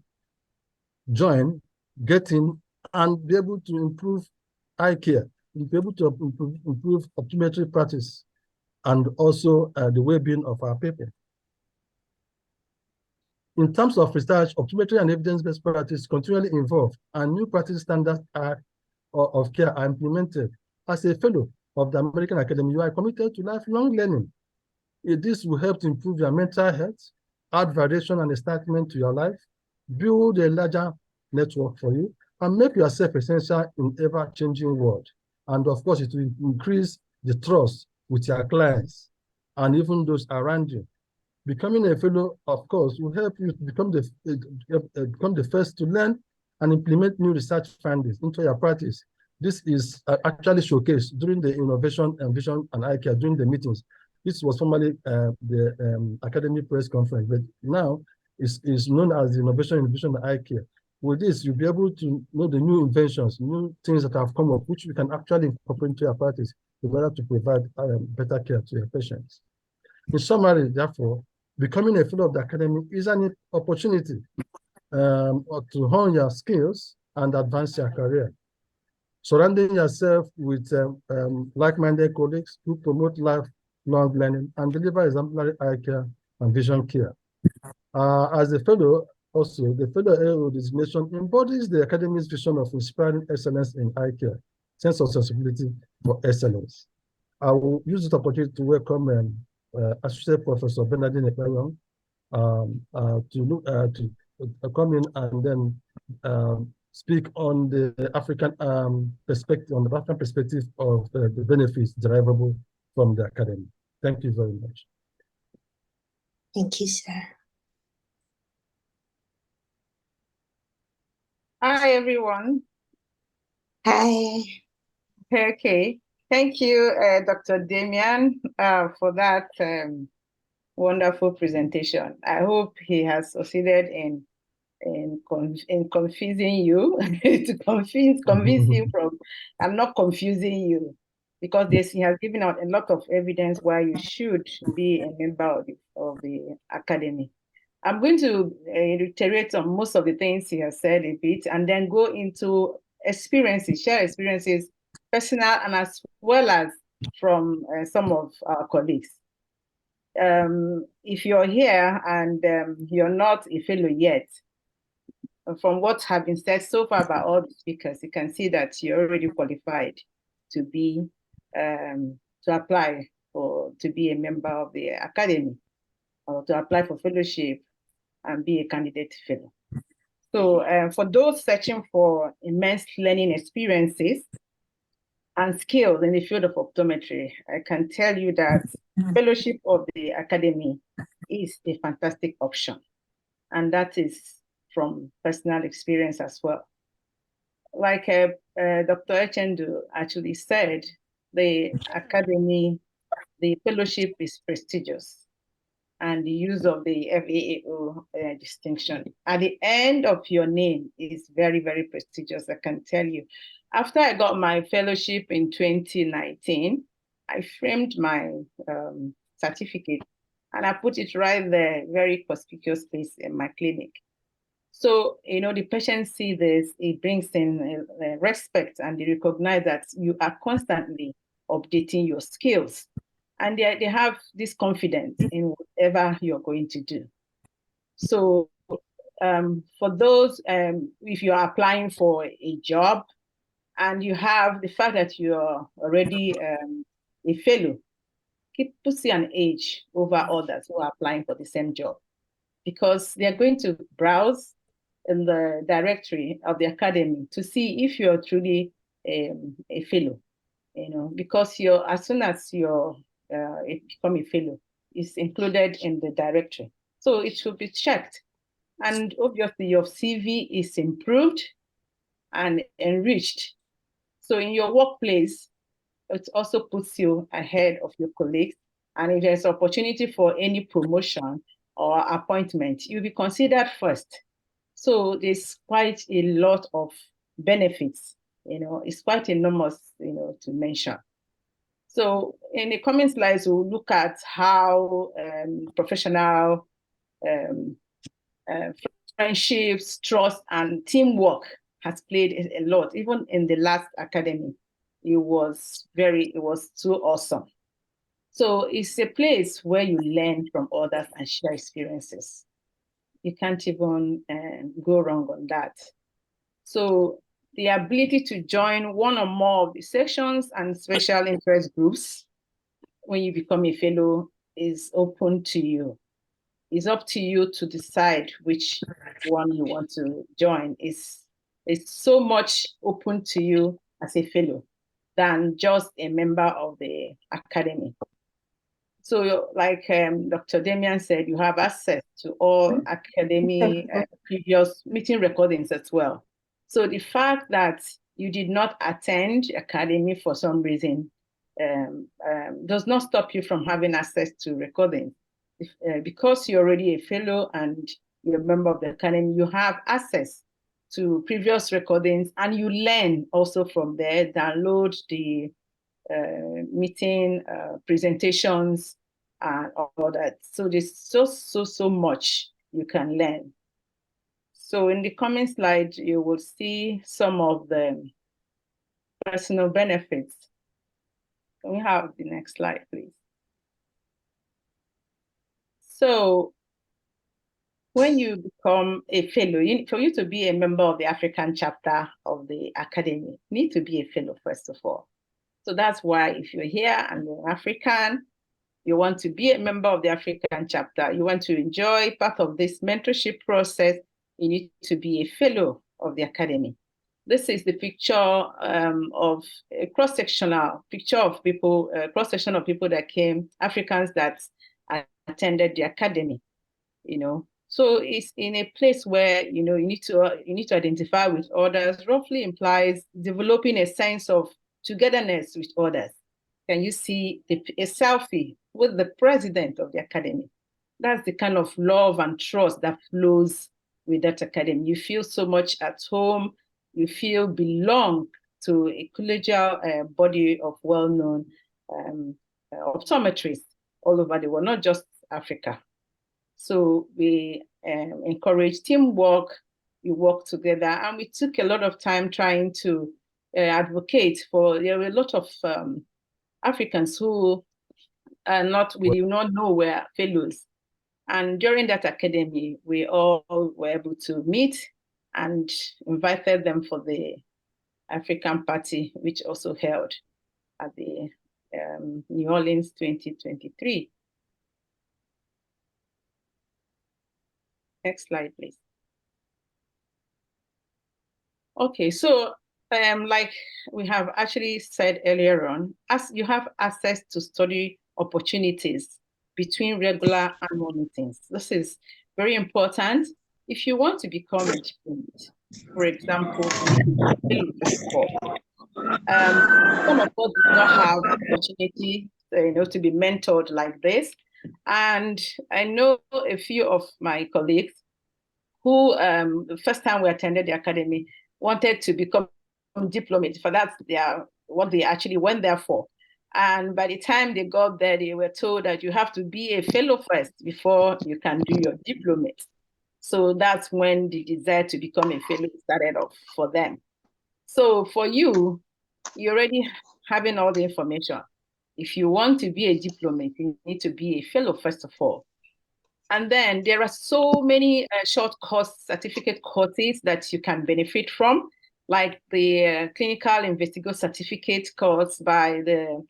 join, get in, and be able to improve eye care, be able to improve optometry practice, and also the well-being of our people. In terms of research, optometry and evidence-based practice continually evolve, and new practice standards of care are implemented. As a fellow of the American Academy, you are committed to lifelong learning. This will help to improve your mental health, add variation and excitement to your life, build a larger network for you, and make yourself essential in ever-changing world. And of course, it will increase the trust with your clients and even those around you. Becoming a fellow, of course, will help you to become the first to learn and implement new research findings into your practice. This is actually showcased during the Innovation and Vision and Eye Care during the meetings. This was formerly the Academy Press Conference, but now is known as the Innovation and Vision and Eye Care. With this, you'll be able to know the new inventions, new things that have come up, which you can actually incorporate into your practice in order to provide better care to your patients. In summary, therefore, becoming a fellow of the Academy is an opportunity to hone your skills and advance your career. Surrounding yourself with like-minded colleagues who promote lifelong learning and deliver exemplary eye care and vision care. As a fellow, also, the fellow AO designation embodies the Academy's vision of inspiring excellence in eye care, sense of sensibility for excellence. I will use this opportunity to welcome Associate Professor Bernardine Ekpenyong to come in and then speak on the African perspective, of the benefits derivable from the academy. Thank you very much. Thank you, sir. Hi, everyone. Hi. Okay. Thank you, Dr. Damian, for that wonderful presentation. I hope he has succeeded in confusing you, to convince you from, I'm not confusing you, because he has given out a lot of evidence why you should be a member of the academy. I'm going to reiterate on most of the things he has said a bit, and then go into experiences, share experiences, personal and as well as from some of our colleagues. If you're here and you're not a fellow yet, from what have been said so far by all the speakers, you can see that you're already qualified to be to apply to be a member of the academy, or to apply for fellowship and be a candidate fellow. So for those searching for immense learning experiences and skills in the field of optometry, I can tell you that fellowship of the academy is a fantastic option. And that is from personal experience as well. Like Dr. Echendu actually said, the academy, the fellowship is prestigious, and the use of the FAAO distinction at the end of your name is very, very prestigious, I can tell you. After I got my fellowship in 2019, I framed my certificate and I put it right there, very conspicuous place in my clinic. So, the patients see this, it brings in respect, and they recognize that you are constantly updating your skills. And they have this confidence in whatever you're going to do. So for those, if you're applying for a job and you have the fact that you're already a fellow, puts you an edge over others who are applying for the same job, because they're going to browse in the directory of the academy to see if you're truly a fellow, because as soon as you're become a fellow, it's included in the directory. So it should be checked. And obviously your CV is improved and enriched. So in your workplace, it also puts you ahead of your colleagues. And if there's opportunity for any promotion or appointment, you'll be considered first. So there's quite a lot of benefits, it's quite enormous, to mention. So in the coming slides, we'll look at how professional friendships, trust, and teamwork has played a lot. Even in the last academy, it was too awesome. So it's a place where you learn from others and share experiences. You can't even go wrong on that. So the ability to join one or more of the sections and special interest groups when you become a fellow is open to you. It's up to you to decide which one you want to join. It's so much open to you as a fellow than just a member of the academy. So like Dr. Damian said, you have access to all academy previous meeting recordings as well. So the fact that you did not attend academy for some reason does not stop you from having access to recordings. Because you're already a fellow and you're a member of the academy, you have access to previous recordings, and you learn also from there, download the meeting presentations and all that. So there's so much you can learn. So in the coming slide, you will see some of the personal benefits. Can we have the next slide, please? So when you become a fellow, for you to be a member of the African chapter of the academy, you need to be a fellow first of all. So that's why if you're here and you're African, you want to be a member of the African chapter, you want to enjoy part of this mentorship process, you need to be a fellow of the academy. This is the picture of a cross-sectional picture of people, cross-section of people that came, Africans that attended the academy, you know. So it's in a place where, you know, you need to identify with others, roughly implies developing a sense of togetherness with others. Can you see a selfie with the president of the academy? That's the kind of love and trust that flows with that academy. You feel so much at home. You feel belong to a collegial body of well-known optometrists all over the world, not just Africa. So we encourage teamwork. We work together, and we took a lot of time trying to advocate for. There were a lot of Africans who we do not know were fellows. And during that academy, we all were able to meet and invited them for the African party, which also held at the New Orleans 2023. Next slide, please. Okay, so like we have actually said earlier on, as you have access to study opportunities between regular annual meetings. This is very important. If you want to become a student, for example, some of us do not have opportunity, to be mentored like this. And I know a few of my colleagues who, the first time we attended the academy, wanted to become diplomate. For that, what they actually went there for. And by the time they got there, they were told that you have to be a fellow first before you can do your diplomate. So that's when the desire to become a fellow started off for them. So for you, you're already having all the information. If you want to be a diplomate, you need to be a fellow first of all. And then there are so many short course certificate courses that you can benefit from, like the clinical investigator certificate course by the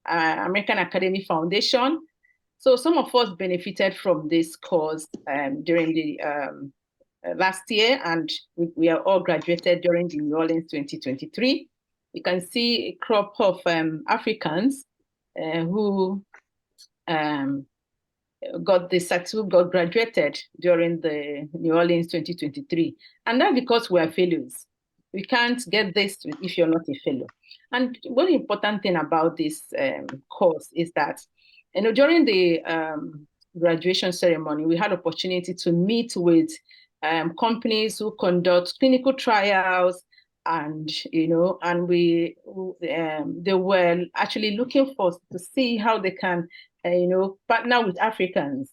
American Academy Foundation. So some of us benefited from this course during the last year, and we are all graduated during the New Orleans 2023. You can see a crop of Africans who got graduated during the New Orleans 2023. And that's because we are fellows. We can't get this if you're not a fellow. And one important thing about this course is that, during the graduation ceremony, we had opportunity to meet with companies who conduct clinical trials, and and they were actually looking to see how they can partner with Africans,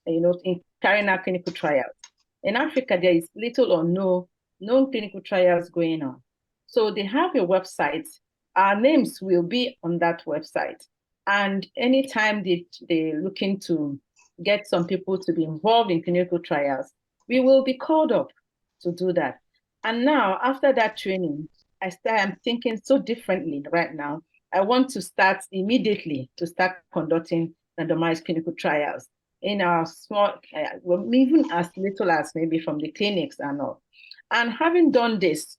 in carrying out clinical trials. In Africa, there is little or no known clinical trials going on. So they have a website. Our names will be on that website. And anytime they're looking to get some people to be involved in clinical trials, we will be called up to do that. And now, after that training, I'm thinking so differently right now. I want to start immediately to start conducting randomized clinical trials in our small, even as little as maybe from the clinics and all. And having done this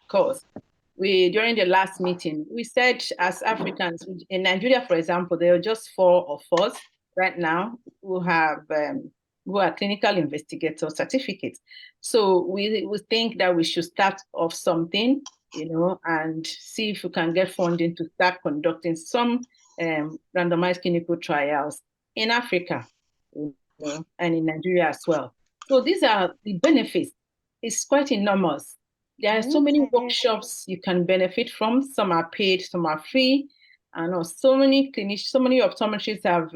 course, during the last meeting, we said as Africans, in Nigeria, for example, there are just 4 of us right now who are clinical investigator certificates. So we think that we should start off something, and see if we can get funding to start conducting some randomized clinical trials in Africa, and in Nigeria as well. So these are the benefits. It's quite enormous. There are so many workshops you can benefit from. Some are paid, some are free. And so many clinicians, so many optometrists have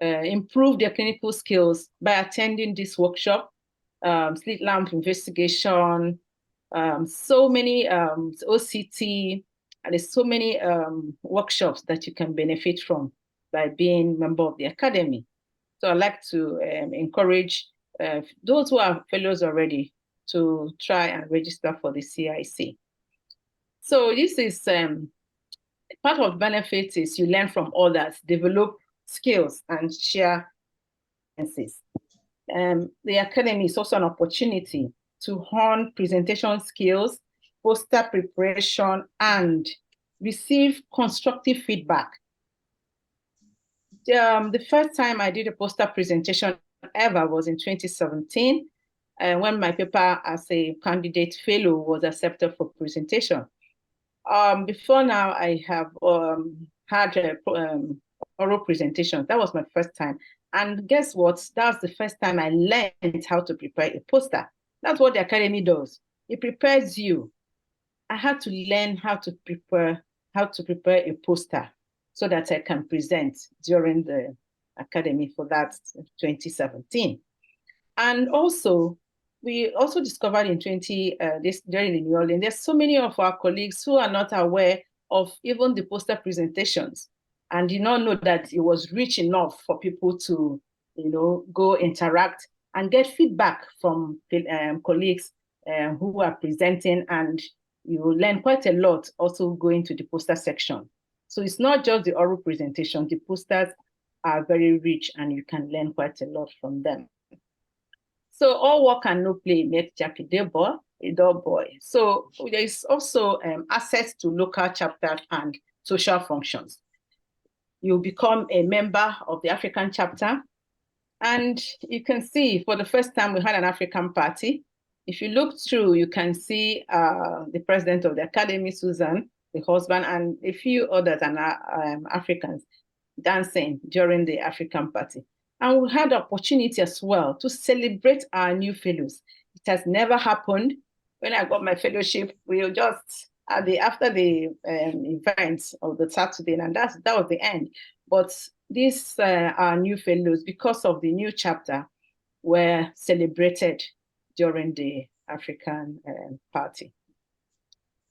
improved their clinical skills by attending this workshop, slit lamp investigation, so many OCT, and there's so many workshops that you can benefit from by being a member of the academy. So I'd like to encourage those who are fellows already to try and register for the CIC. So this is part of benefits is you learn from others, develop skills, and share experiences. The academy is also an opportunity to hone presentation skills, poster preparation, and receive constructive feedback. The first time I did a poster presentation ever was in 2017, when my paper as a candidate fellow was accepted for presentation. Before now, I have had a oral presentation. That was my first time. And guess what? That was the first time I learned how to prepare a poster. That's what the academy does. It prepares you. I had to learn how to prepare a poster so that I can present during the academy for that 2017. And also, we also discovered in during the New Orleans, there's so many of our colleagues who are not aware of even the poster presentations and did not know that it was rich enough for people to, go interact and get feedback from colleagues who are presenting, and you will learn quite a lot also going to the poster section. So it's not just the oral presentation, the posters are very rich and you can learn quite a lot from them. So all work and no play make Jack a dull boy. So there is also access to local chapters and social functions. You become a member of the African chapter, and you can see for the first time we had an African party. If you look through, you can see the president of the academy, Susan, the husband, and a few others Africans dancing during the African party. And we had the opportunity as well to celebrate our new fellows. It has never happened. When I got my fellowship, we just after the events of the Saturday, and that was the end. But these our new fellows, because of the new chapter, were celebrated during the African party.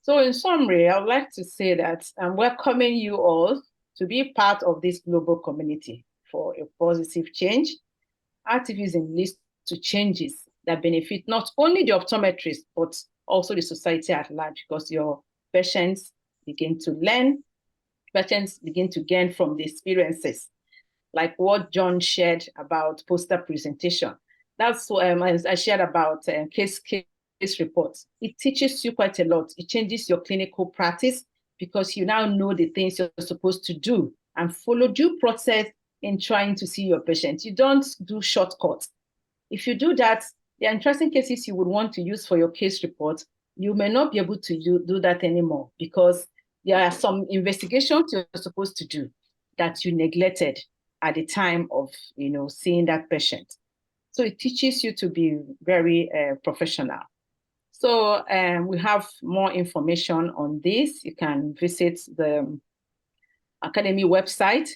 So in summary, I would like to say that I'm welcoming you all to be part of this global community for a positive change. Activism leads to changes that benefit not only the optometrists, but also the society at large, because your patients begin to learn, patients begin to gain from the experiences, like what John shared about poster presentation. That's what I shared about case reports. It teaches you quite a lot. It changes your clinical practice because you now know the things you're supposed to do and follow due process in trying to see your patient. You don't do shortcuts. If you do that, the interesting cases you would want to use for your case report, you may not be able to do that anymore because there are some investigations you're supposed to do that you neglected at the time of seeing that patient. So it teaches you to be very professional. So we have more information on this. You can visit the Academy website.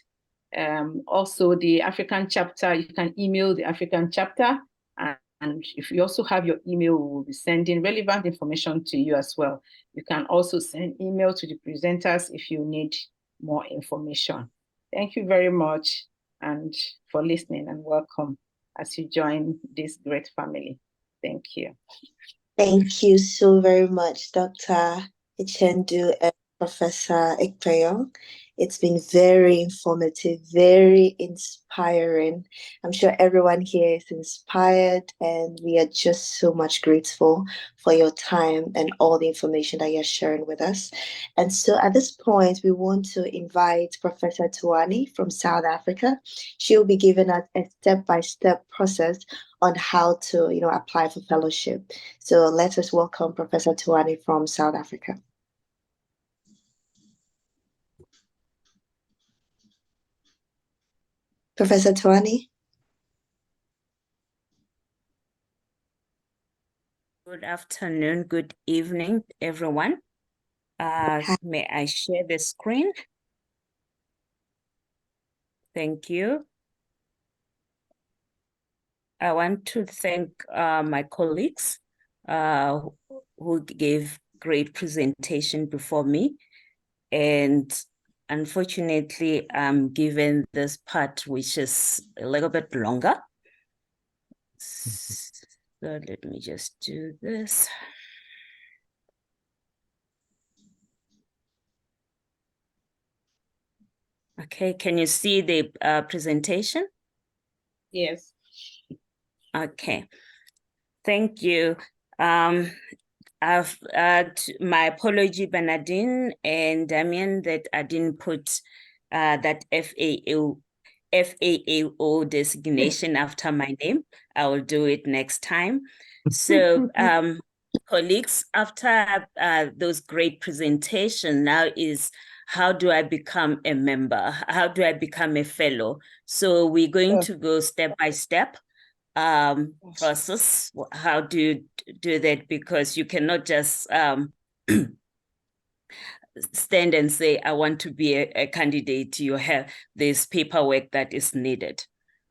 Also the African chapter, you can email the African chapter. And if you also have your email, we will be sending relevant information to you as well. You can also send email to the presenters if you need more information. Thank you very much and for listening, and welcome as you join this great family. Thank you. Thank you so very much, Dr. Ichendu and Professor Ikpeyo. It's been very informative, very inspiring. I'm sure everyone here is inspired, and we are just so much grateful for your time and all the information that you're sharing with us. And so at this point, we want to invite Professor Tuani from South Africa. She'll be giving us a step-by-step process on how to, apply for fellowship. So let us welcome Professor Tuani from South Africa. Professor Tuani. Good afternoon, good evening, everyone. May I share the screen? Thank you. I want to thank my colleagues who gave great presentation before me. And unfortunately, I'm given this part, which is a little bit longer. So let me just do this. Okay, can you see the presentation? Yes. Okay, thank you. My apology, Bernardine and Damien, that I didn't put that FAAO designation after my name. I will do it next time. So, colleagues, after those great presentations, now is how do I become a member? How do I become a fellow? So we're going to go step by step process. How do you do that? Because you cannot just stand and say, I want to be a candidate. You have this paperwork that is needed.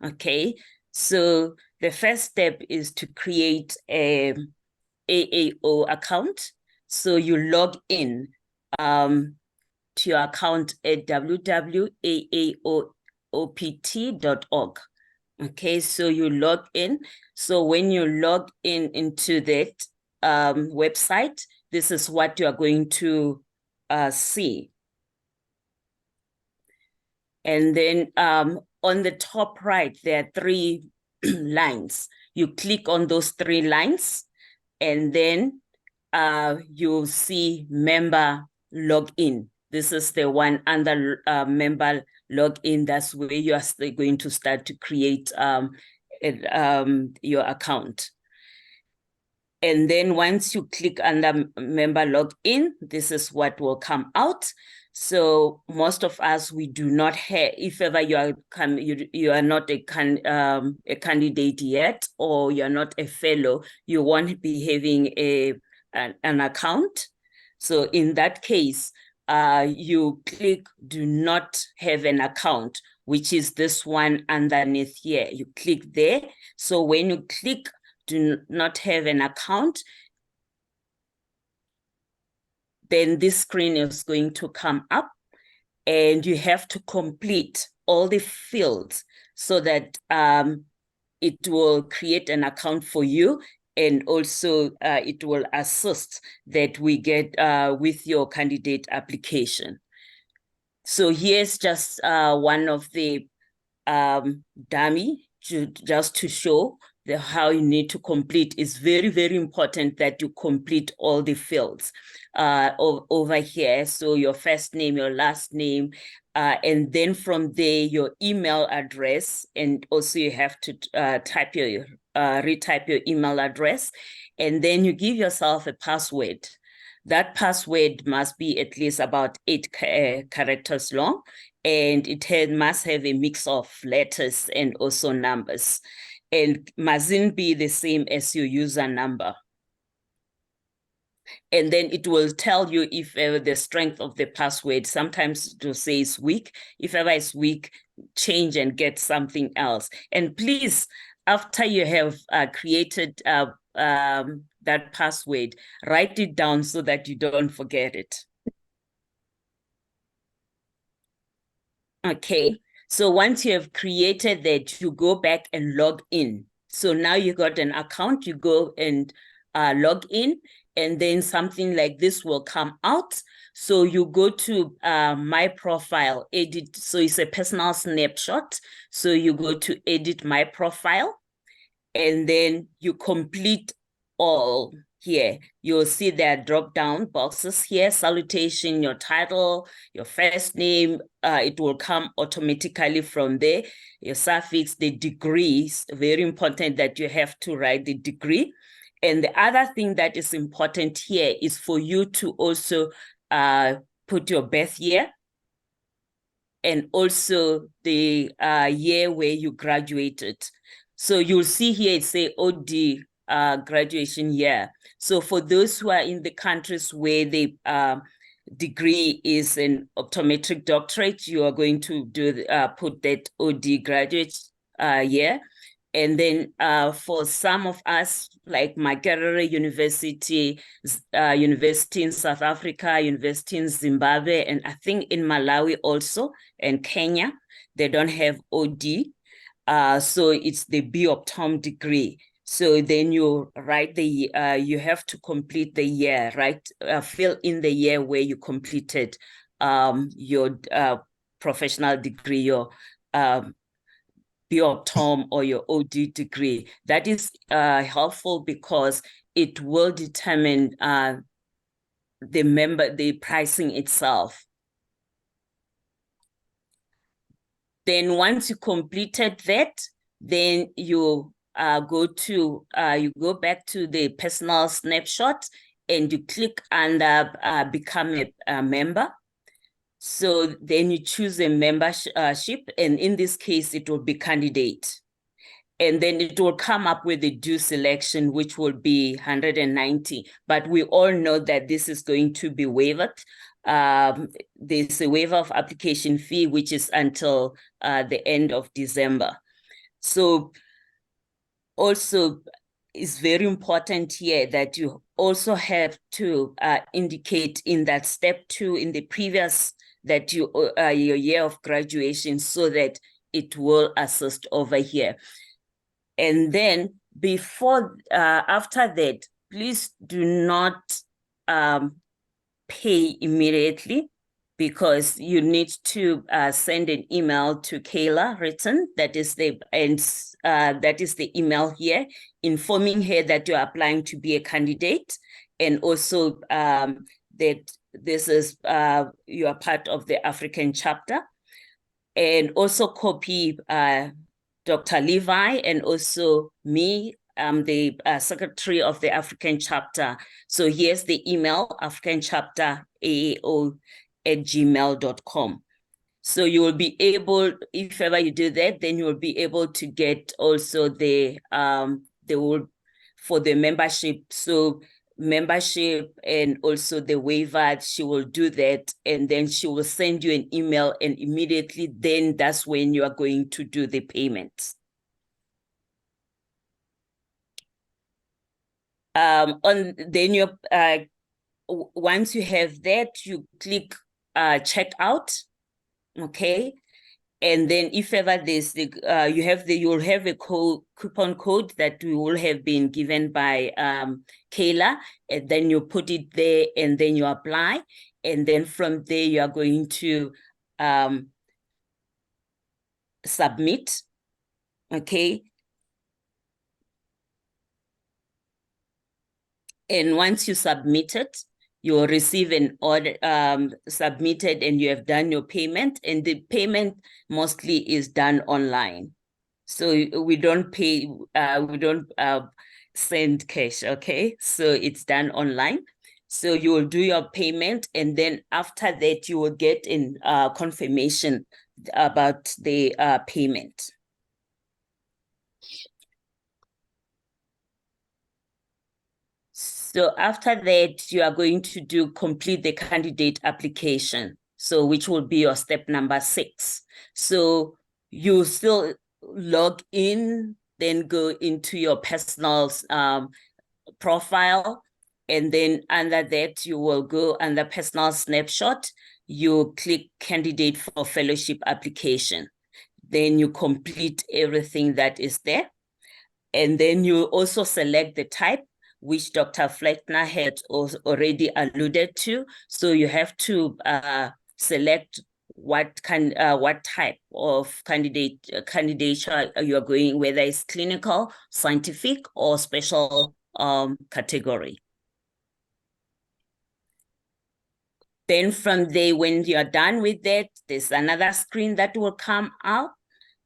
Okay, so the first step is to create a AAO account. So you log in to your account at www.aaopt.org. Okay, so you log in. So when you log in into that website, this is what you are going to see. And then on the top right, there are 3 lines. You click on those 3 lines, and then you'll see member login. This is the one under member login. That's where you are going to start to create your account. And then once you click under member login, this is what will come out. So most of us, we do not have, if ever you are not a candidate yet, or you're not a fellow, you won't be having an account. So in that case, you click do not have an account, which is this one underneath here. You click there. So when you click do not have an account, then this screen is going to come up, and you have to complete all the fields so that it will create an account for you, and also it will assist that we get with your candidate application. So here's just one of the dummy just to show how you need to complete. It's very, very important that you complete all the fields over here. So your first name, your last name, and then from there, your email address, and also you have to retype your email address, and then you give yourself a password. That password must be at least about 8 characters long, and it must have a mix of letters and also numbers, and mustn't be the same as your user number. And then it will tell you if the strength of the password, sometimes it will say it's weak. If ever it's weak, change and get something else. And please, after you have created that password, write it down so that you don't forget it. Okay, so once you have created that, you go back and log in. So now you got an account, you go and log in, and then something like this will come out. So you go to my profile, edit. So it's a personal snapshot. So you go to edit my profile, and then you complete all here. You'll see there are drop-down boxes here, salutation, your title, your first name. It will come automatically from there. Your suffix, the degrees, very important that you have to write the degree. And the other thing that is important here is for you to also put your birth year, and also the year where you graduated. So you'll see here it say OD graduation year. So for those who are in the countries where the degree is an optometric doctorate, you are going to do put that OD graduate year. And then for some of us, like Makerere University, University in South Africa, University in Zimbabwe, and I think in Malawi also, and Kenya, they don't have OD. So it's the B-Optom degree. So then you write the, you have to complete the year, right? Fill in the year where you completed your professional degree, your B-Optom or your OD degree. That is helpful because it will determine the pricing itself. Then once you completed that, then you go back to the personal snapshot and you click under become a member. So then you choose a membership, and in this case, it will be candidate. And then it will come up with a due selection, which will be 190. But we all know that this is going to be waived. There's a waiver of application fee, which is until the end of December. So also, it's very important here that you also have to indicate in that step 2 in the previous that your year of graduation, so that it will assist over here. And then after that, please do not pay immediately, because you need to send an email to Kayla written. That is the email here, informing her that you're applying to be a candidate, and also that this is you are part of the African chapter, and also copy Dr. Levi and also me. I'm the secretary of the African chapter. So here's the email, africanchapter@gmail.com. So you will be able, if ever you do that, then you will be able to get also for the membership. So membership and also the waiver, she will do that, and then she will send you an email, and immediately then that's when you are going to do the payments. Once you have that, you click check out, okay? And then if ever there's you'll have a coupon code that will have been given by Kayla, and then you put it there, and then you apply, and then from there you are going to submit, okay? And once you submit it, you will receive an order submitted, and you have done your payment, and the payment mostly is done online. So we don't pay, we don't send cash, okay? So it's done online. So you will do your payment, and then after that, you will get in confirmation about the payment. So after that, you are going to complete the candidate application. So which will be your step number 6. So you still log in, then go into your personal profile. And then under that, you will go under personal snapshot. You click candidate for fellowship application. Then you complete everything that is there. And then you also select the type, which Dr. Fleckner had already alluded to. So you have to select what type of candidature you are going, whether it's clinical, scientific, or special category. Then from there, when you are done with that, there's another screen that will come out.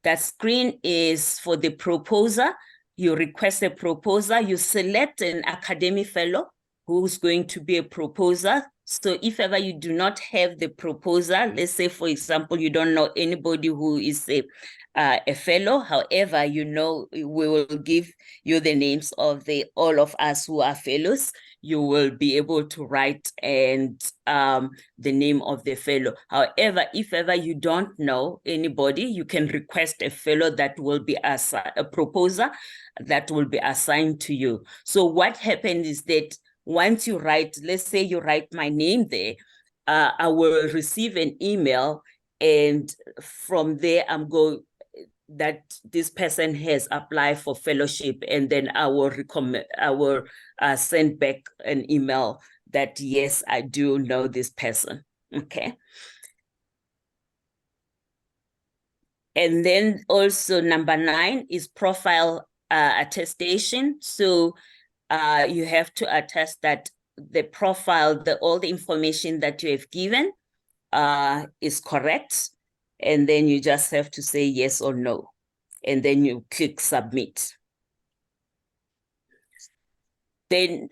That screen is for the proposer. You request a proposer, you select an academic fellow who's going to be a proposer. So if ever you do not have the proposer, let's say, for example, you don't know anybody who is a fellow, however, you know, we will give you the names of all of us who are fellows. You will be able to write and the name of the fellow. However, if ever you don't know anybody, you can request a fellow that will be a proposer that will be assigned to you. So what happened is that once you write, let's say you write my name there, I will receive an email, and from there I'm going that this person has applied for fellowship, and then I will send back an email that yes, I do know this person. Okay. And then also number 9 is profile attestation. So you have to attest that the profile, all the information that you have given is correct. And then you just have to say yes or no. And then you click submit. Then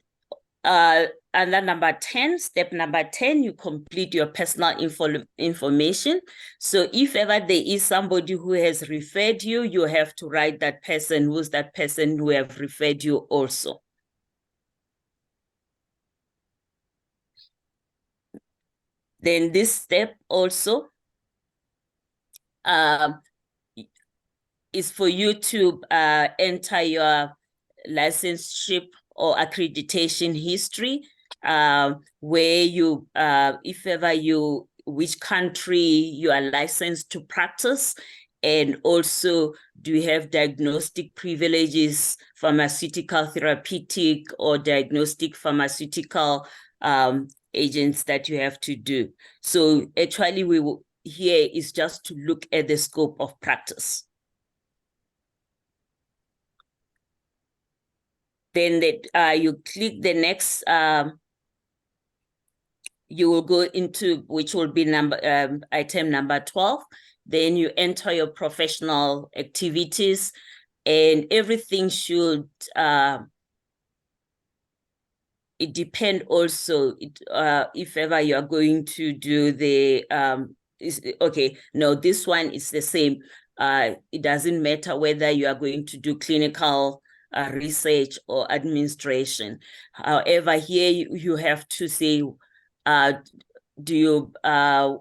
and then step number 10, you complete your personal information. So if ever there is somebody who has referred you, you have to write that person, who's that person who have referred you also. Then this step also is for you to enter your licenseship or accreditation history, where you, if ever you, which country you are licensed to practice, and also do you have diagnostic privileges, pharmaceutical, therapeutic, or diagnostic pharmaceutical agents that you have to do. So actually we will, here is just to look at the scope of practice. Then you click the next, you will go into, which will be item number 12. Then you enter your professional activities, and everything should, it depend also, if ever you are going to do the, okay, no, this one is the same. It doesn't matter whether you are going to do clinical research or administration. However, here you have to say, do you, are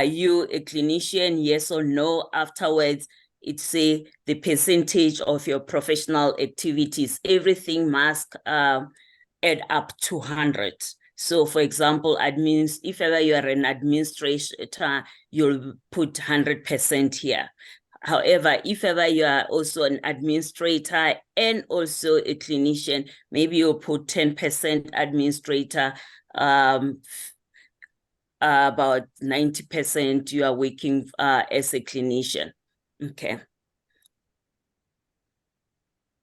you a clinician, yes or no? Afterwards, it say the percentage of your professional activities. Everything must add up to 100. So for example, if ever you are an administrator, you'll put 100% here. However, if ever you are also an administrator and also a clinician, maybe you'll put 10% administrator, about 90% you are working as a clinician. Okay.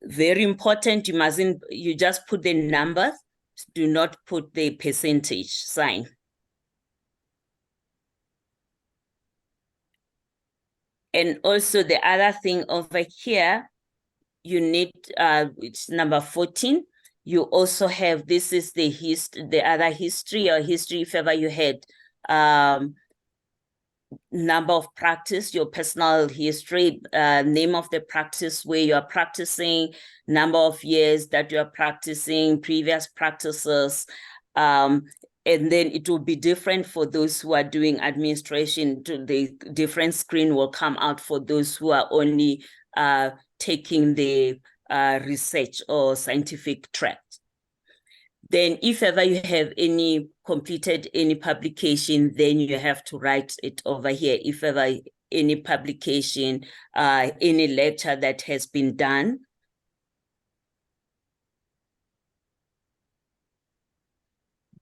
Very important, you just put the numbers, do not put the percentage sign. And also the other thing over here, you need, it's number 14, you also have, this is the other history, or history if ever you had number of practice, your personal history, name of the practice where you are practicing, number of years that you are practicing, previous practices, and then it will be different for those who are doing administration. The different screen will come out for those who are only taking the research or scientific track. Then if ever you have completed any publication, then you have to write it over here. If ever any publication, any lecture that has been done.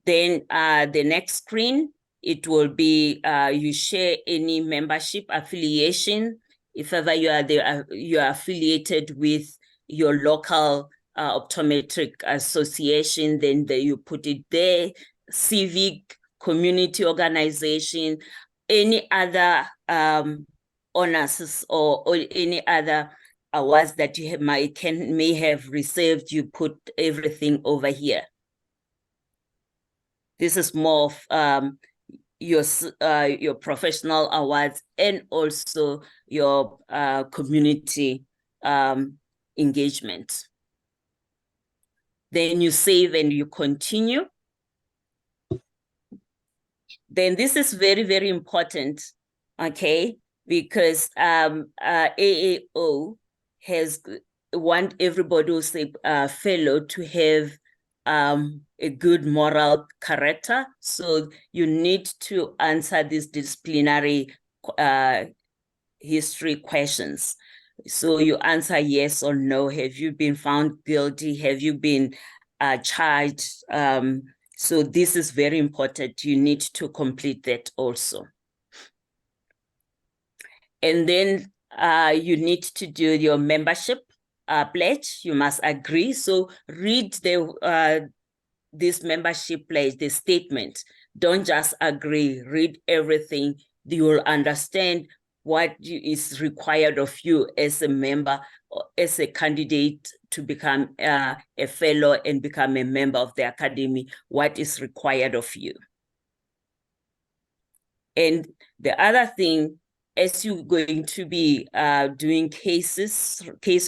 Then the next screen, it will be, you share any membership affiliation. If ever you are affiliated with your local optometric association, then you put it there. Civic, community organization, any other honors or any other awards that you may have received, you put everything over here. This is more of your professional awards and also your community engagement. Then you save and you continue. Then this is very, very important, okay? Because AAO want everybody who's a fellow to have a good moral character. So you need to answer these disciplinary history questions. So you answer yes or no. Have you been found guilty? Have you been charged? So this is very important. You need to complete that also. And then you need to do your membership pledge. You must agree. So read this membership pledge, the statement. Don't just agree, read everything. You will understand what is required of you as a member, or as a candidate to become a fellow and become a member of the academy, what is required of you. And the other thing, as you're going to be doing case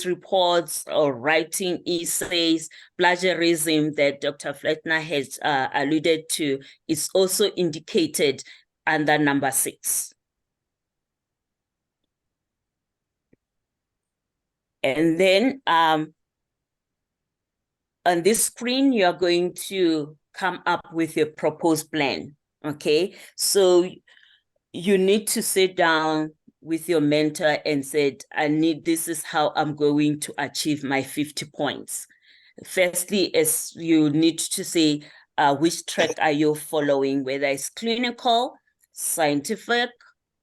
reports or writing essays, plagiarism that Dr. Fletner has alluded to, is also indicated under number 6. And then on this screen, you are going to come up with a proposed plan, okay? So you need to sit down with your mentor and said, this is how I'm going to achieve my 50 points. Firstly, as you need to say, which track are you following, whether it's clinical, scientific,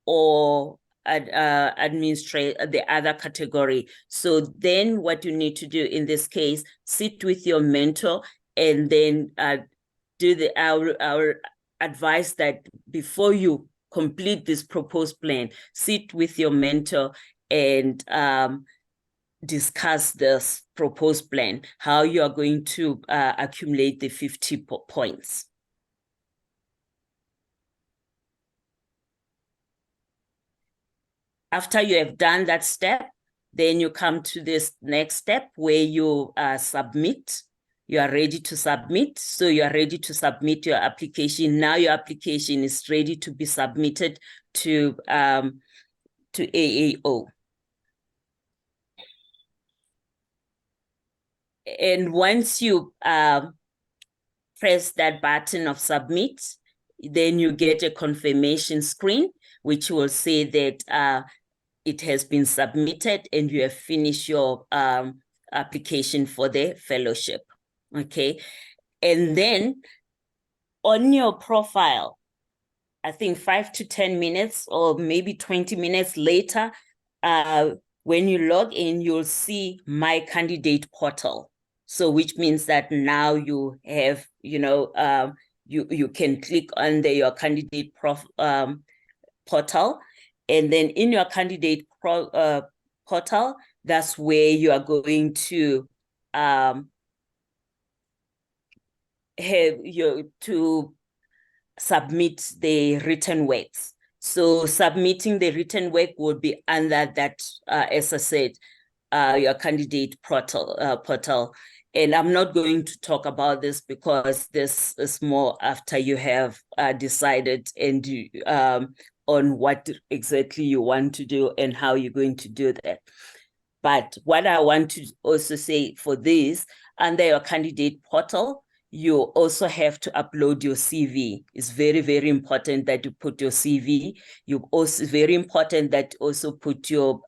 or administrate the other category. So then what you need to do in this case, sit with your mentor and then do our advice that before you complete this proposed plan, sit with your mentor and discuss this proposed plan, how you are going to accumulate the 50 points. After you have done that step, then you come to this next step where you submit. You are ready to submit. So you are ready to submit your application. Now your application is ready to be submitted to AAO. And once you press that button of submit, then you get a confirmation screen, which will say that it has been submitted and you have finished your application for the fellowship, okay? And then on your profile, I think 5 to 10 minutes or maybe 20 minutes later, when you log in, you'll see My Candidate Portal. So which means that now you have, you can click on your candidate portal. And then in your candidate portal, that's where you are going to submit the written works. So submitting the written work would be under that, as I said, your candidate portal. And I'm not going to talk about this because this is more after you have decided and on what exactly you want to do and how you're going to do that. But what I want to also say for this, under your candidate portal, you also have to upload your CV. It's very, very important that you put your CV. Very important that you also put your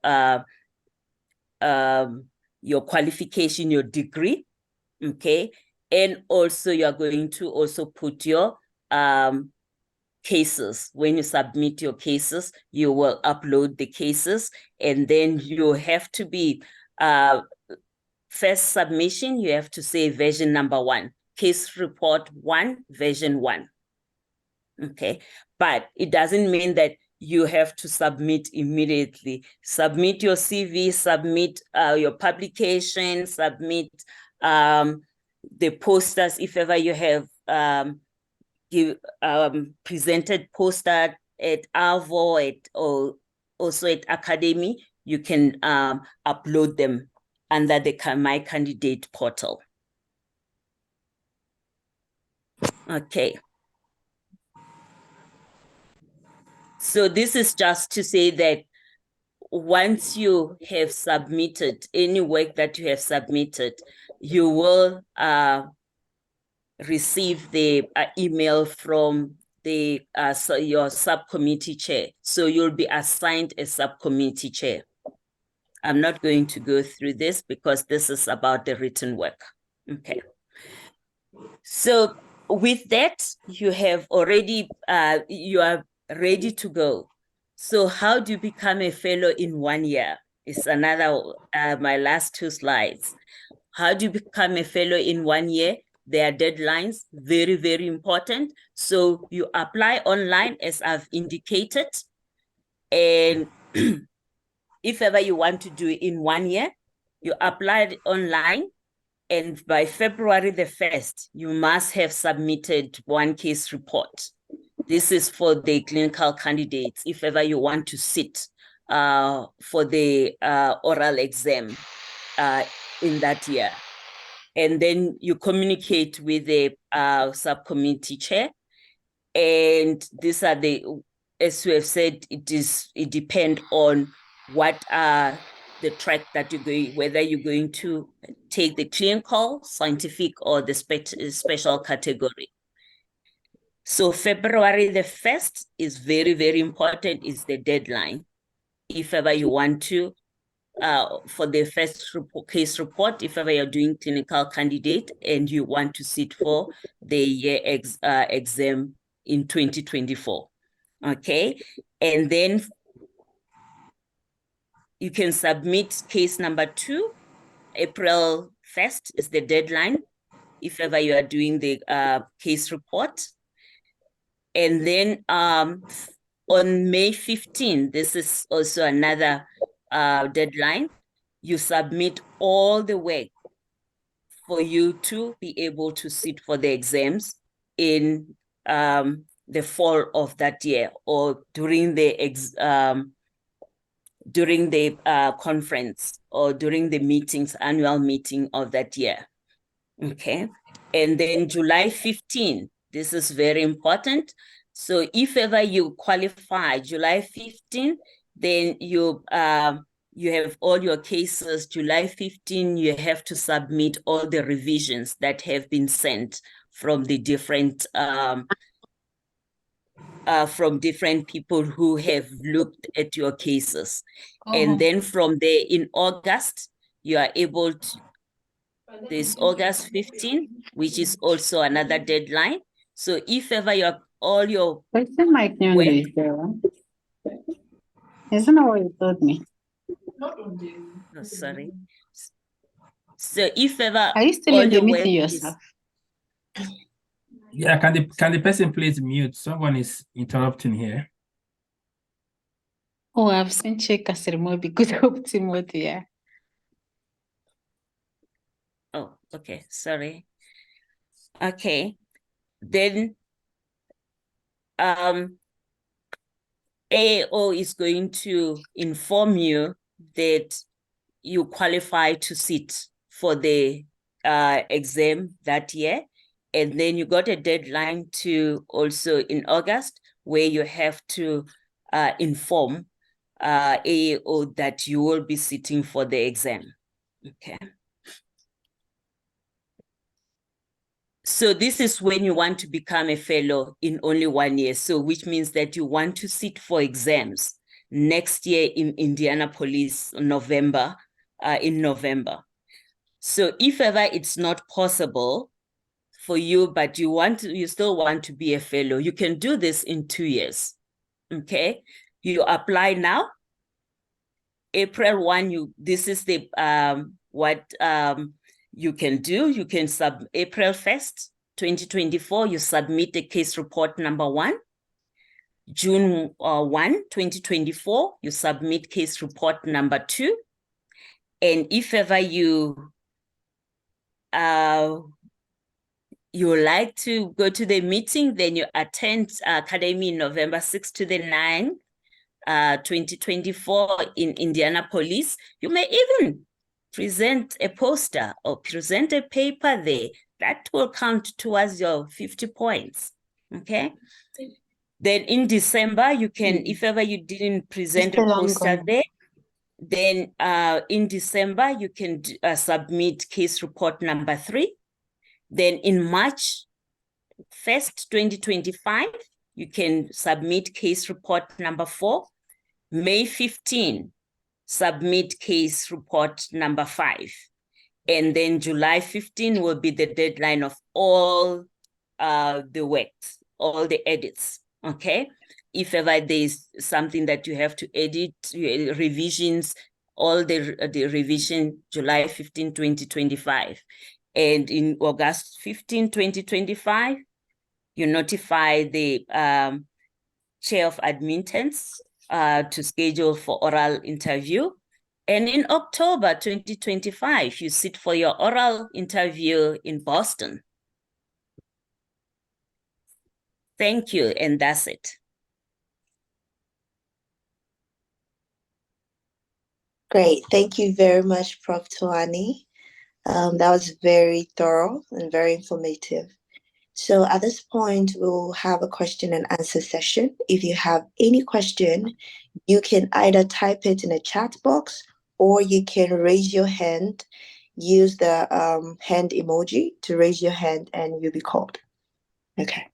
qualification, your degree, okay? And also you're going to also put your cases. When you submit your cases, you will upload the cases, and then you have to be, first submission, you have to say version number 1, case report 1, version 1, okay? But it doesn't mean that you have to submit immediately. Submit your CV, submit your publication, submit the posters if ever you have presented poster at ARVO or also at Academy, you can upload them under the My Candidate portal. Okay. So this is just to say that once you have submitted any work that you have submitted, you will receive the email from your subcommittee chair. So you'll be assigned a subcommittee chair. I'm not going to go through this because this is about the written work. Okay. So with that, you have already, you are ready to go. So how do you become a fellow in 1 year? It's another, my last two slides. How do you become a fellow in 1 year? There are deadlines, very, very important. So you apply online, as I've indicated. And if ever you want to do it in 1 year, you apply it online. And by February the 1st, you must have submitted one case report. This is for the clinical candidates, if ever you want to sit for the oral exam in that year. And then you communicate with the subcommittee chair. And these are the, as we have said, it depends on what are the track that you're going, whether you're going to take the clinical, scientific, or the special category. So February the 1st is very, very important, is the deadline. If ever you want to, for the first case report, if ever you're doing clinical candidate and you want to sit for the year exam in 2024, okay? And then you can submit case number 2, April 1st is the deadline, if ever you are doing the case report. And then on May 15, this is also another deadline, you submit all the work for you to be able to sit for the exams in the fall of that year, or during the conference, or during the meetings, annual meeting of that year. Okay. And then July 15, this is very important. So if ever you qualify July 15, then you have all your cases. July 15, you have to submit all the revisions that have been sent from the different people who have looked at your cases. And then from there in August, you are able to, there's August 15, which is also another deadline. So if ever you're all your Mike work, is there. Isn't that what you told me? no, sorry. So if ever Are you still all in the your work meeting is, yourself? Yeah, can the person please mute? Someone is interrupting here. Oh, I've seen Check Kasirmobi. Good hope, Timothy. Yeah. oh, okay, sorry. Okay, then AO is going to inform you that you qualify to sit for the exam that year. And then you got a deadline to also in August, where you have to inform AO that you will be sitting for the exam. Okay. So this is when you want to become a fellow in only 1 year. So which means that you want to sit for exams next year in Indianapolis, in November. So if ever it's not possible for you, but you still want to be a fellow, you can do this in 2 years. Okay. You apply now. April 1, this is the what you can do. You can April 1st, 2024, you submit the case report number 1. June 1, 2024, you submit case report number 2. And if ever you like to go to the meeting, then you attend Academy November 6 to the 9, 2024 in Indianapolis. You may even present a poster or present a paper there. That will count towards your 50 points, okay? Then in December, you can, if ever you didn't present a poster there, then in December, you can submit case report number 3. Then in March 1st, 2025, you can submit case report number 4. May 15, submit case report number 5. And then July 15 will be the deadline of all the works, all the edits, okay? If ever there's something that you have to edit, revisions, all the revision July 15, 2025. And in August 15, 2025, you notify the chair of admittance to schedule for oral interview. And in October 2025, you sit for your oral interview in Boston. Thank you, and that's it. Great. Thank you very much, Prof. Tuani. That was very thorough and very informative. So at this point, we'll have a question and answer session. If you have any question, you can either type it in the chat box or you can raise your hand, use the hand emoji to raise your hand and you'll be called. Okay.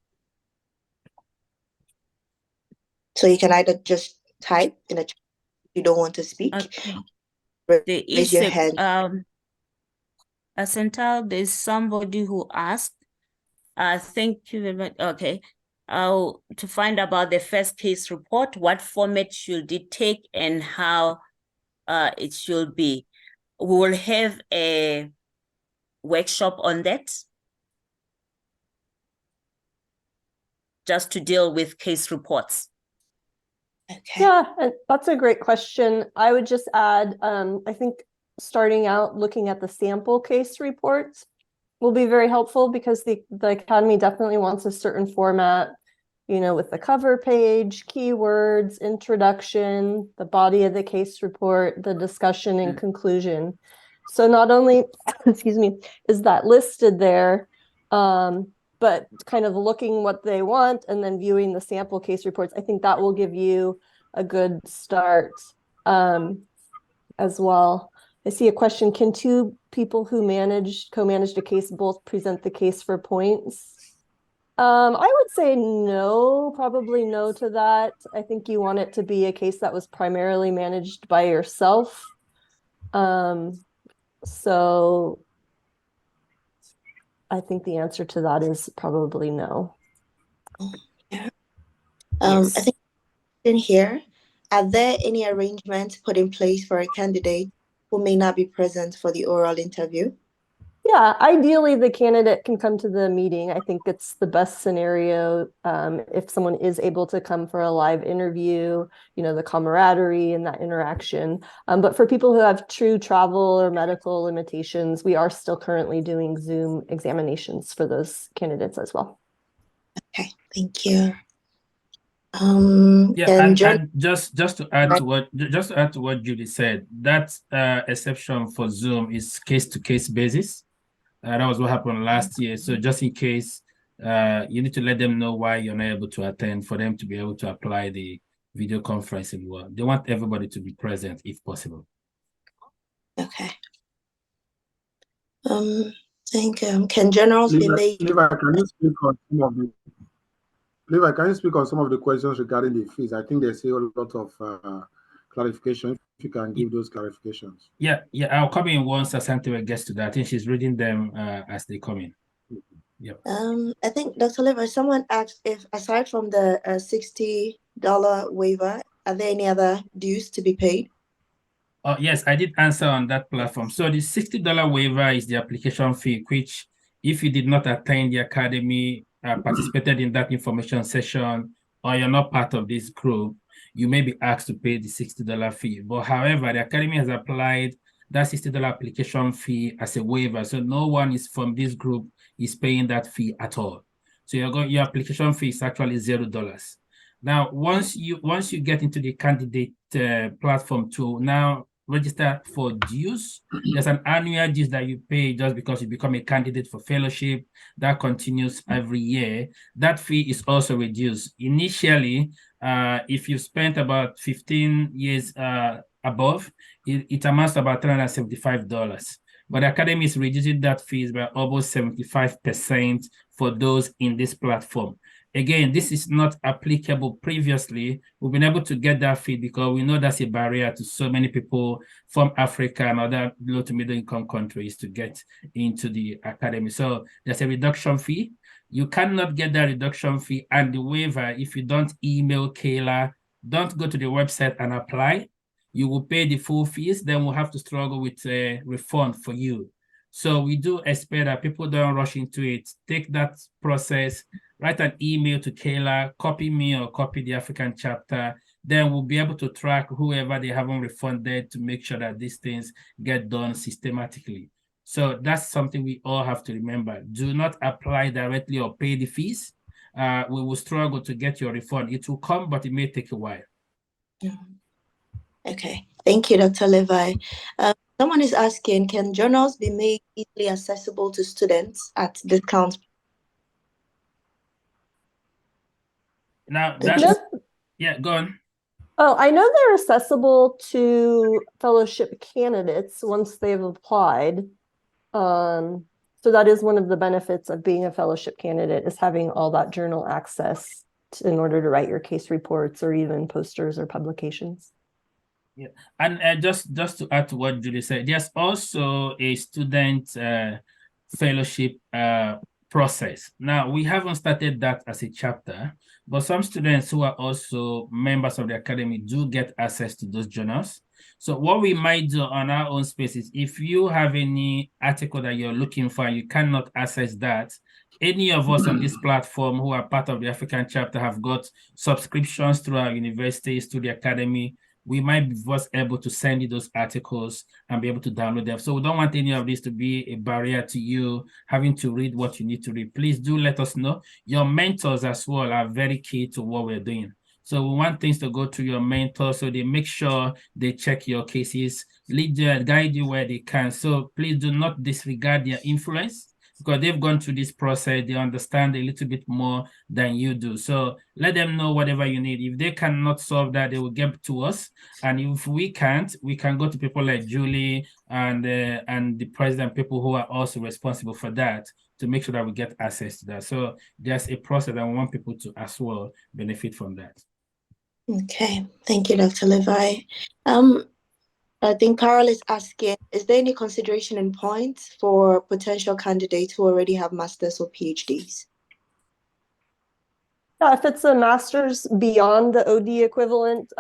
So you can either just type in the chat if you don't want to speak. Okay. Raise your hand. Asental, there's somebody who asked, thank you very much. Okay. To find about the first case report, what format should it take and how it should be? We will have a workshop on that, just to deal with case reports. Okay. Yeah, and that's a great question. I would just add, I think starting out looking at the sample case reports will be very helpful because the Academy definitely wants a certain format, you know, with the cover page, keywords, introduction, the body of the case report, the discussion and conclusion. So not only, excuse me, is that listed there, but kind of looking what they want and then viewing the sample case reports, I think that will give you a good start as well. I see a question, can two people who co-managed a case both present the case for points? I would say no, probably no to that. I think you want it to be a case that was primarily managed by yourself. So I think the answer to that is probably no. Yeah. Yes. I think in here, are there any arrangements put in place for a candidate who may not be present for the oral interview? Yeah, ideally the candidate can come to the meeting. I think it's the best scenario if someone is able to come for a live interview, you know, the camaraderie and that interaction. But for people who have true travel or medical limitations, we are still currently doing Zoom examinations for those candidates as well. Okay, thank you. Yeah, and just to add to what Judy said, that exception for Zoom is case-to-case basis. That was what happened last year. So just in case, you need to let them know why you're not able to attend for them to be able to apply the video conferencing work. They want everybody to be present if possible. Okay. I think can generals be made? Levi, can you speak on some of the Levi, can you speak on some of the questions regarding the fees? I think there's a lot of clarification. If you can give those clarifications. Yeah, I'll come in once Asante gets to that. I think she's reading them as they come in. Yeah. I think Dr. Levi, someone asked if aside from the $60 waiver, are there any other dues to be paid? Yes, I did answer on that platform. So the $60 waiver is the application fee, which if you did not attend the Academy, participated in that information session, or you're not part of this group, you may be asked to pay the $60 fee. But however, the Academy has applied that $60 application fee as a waiver. So no one is from this group is paying that fee at all. So your application fee is actually $0. Now, once you get into the candidate platform to now register for dues, there's an annual dues that you pay just because you become a candidate for fellowship. That continues every year. That fee is also reduced. Initially, if you spent about 15 years above, it amounts to about $375. But the Academy is reducing that fees by almost 75% for those in this platform. Again, this is not applicable previously. We've been able to get that fee because we know that's a barrier to so many people from Africa and other low to middle income countries to get into the Academy. So there's a reduction fee. You cannot get that reduction fee and the waiver if you don't email Kayla, don't go to the website and apply. you will pay the full fees, then we'll have to struggle with a refund for you. So we do expect that people don't rush into it. Take that process, write an email to Kayla, copy me or copy the African chapter. Then we'll be able to track whoever they haven't refunded to make sure that these things get done systematically. So that's something we all have to remember. Do not apply directly or pay the fees. We will struggle to get your refund. It will come, but it may take a while. Okay, thank you, Dr. Levi. Someone is asking, can journals be made easily accessible to students at discount? Now, that's, yeah, go on. Oh, I know they're accessible to fellowship candidates once they've applied. So that is one of the benefits of being a fellowship candidate, is having all that journal access in order to write your case reports or even posters or publications. Yeah, and just to add to what Julie said, there's also a student fellowship process. Now, we haven't started that as a chapter, but some students who are also members of the academy do get access to those journals. So what we might do on our own space is, if you have any article that you're looking for and you cannot access that, any of us on this platform who are part of the African chapter have got subscriptions through our universities, to the academy. We might be first able to send you those articles and be able to download them. So we don't want any of this to be a barrier to you having to read what you need to read. Please do let us know. Your mentors as well are very key to what we're doing. So we want things to go through your mentor, so they make sure they check your cases, lead you, guide you where they can. So please do not disregard their influence, because they've gone through this process. They understand a little bit more than you do. So let them know whatever you need. If they cannot solve that, they will get to us. And if we can't, we can go to people like Julie and the president, people who are also responsible for that, to make sure that we get access to that. So there's a process, and we want people to as well benefit from that. Okay, thank you, Dr. Levi. I think Carol is asking, is there any consideration in points for potential candidates who already have masters or PhDs? Yeah, if it's a master's beyond the OD equivalent,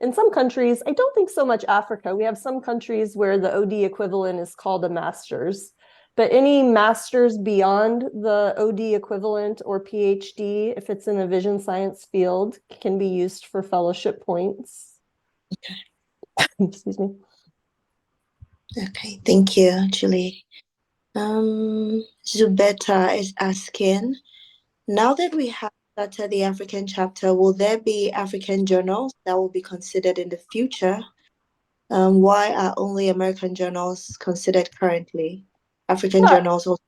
in some countries, I don't think so much Africa. We have some countries where the OD equivalent is called a master's, but any master's beyond the OD equivalent or PhD, if it's in a vision science field, can be used for fellowship points. Okay. Excuse me. Okay, thank you, Julie. Zubeta is asking, now that we have started the African chapter, will there be African journals that will be considered in the future? Why are only American journals considered currently? African journals also.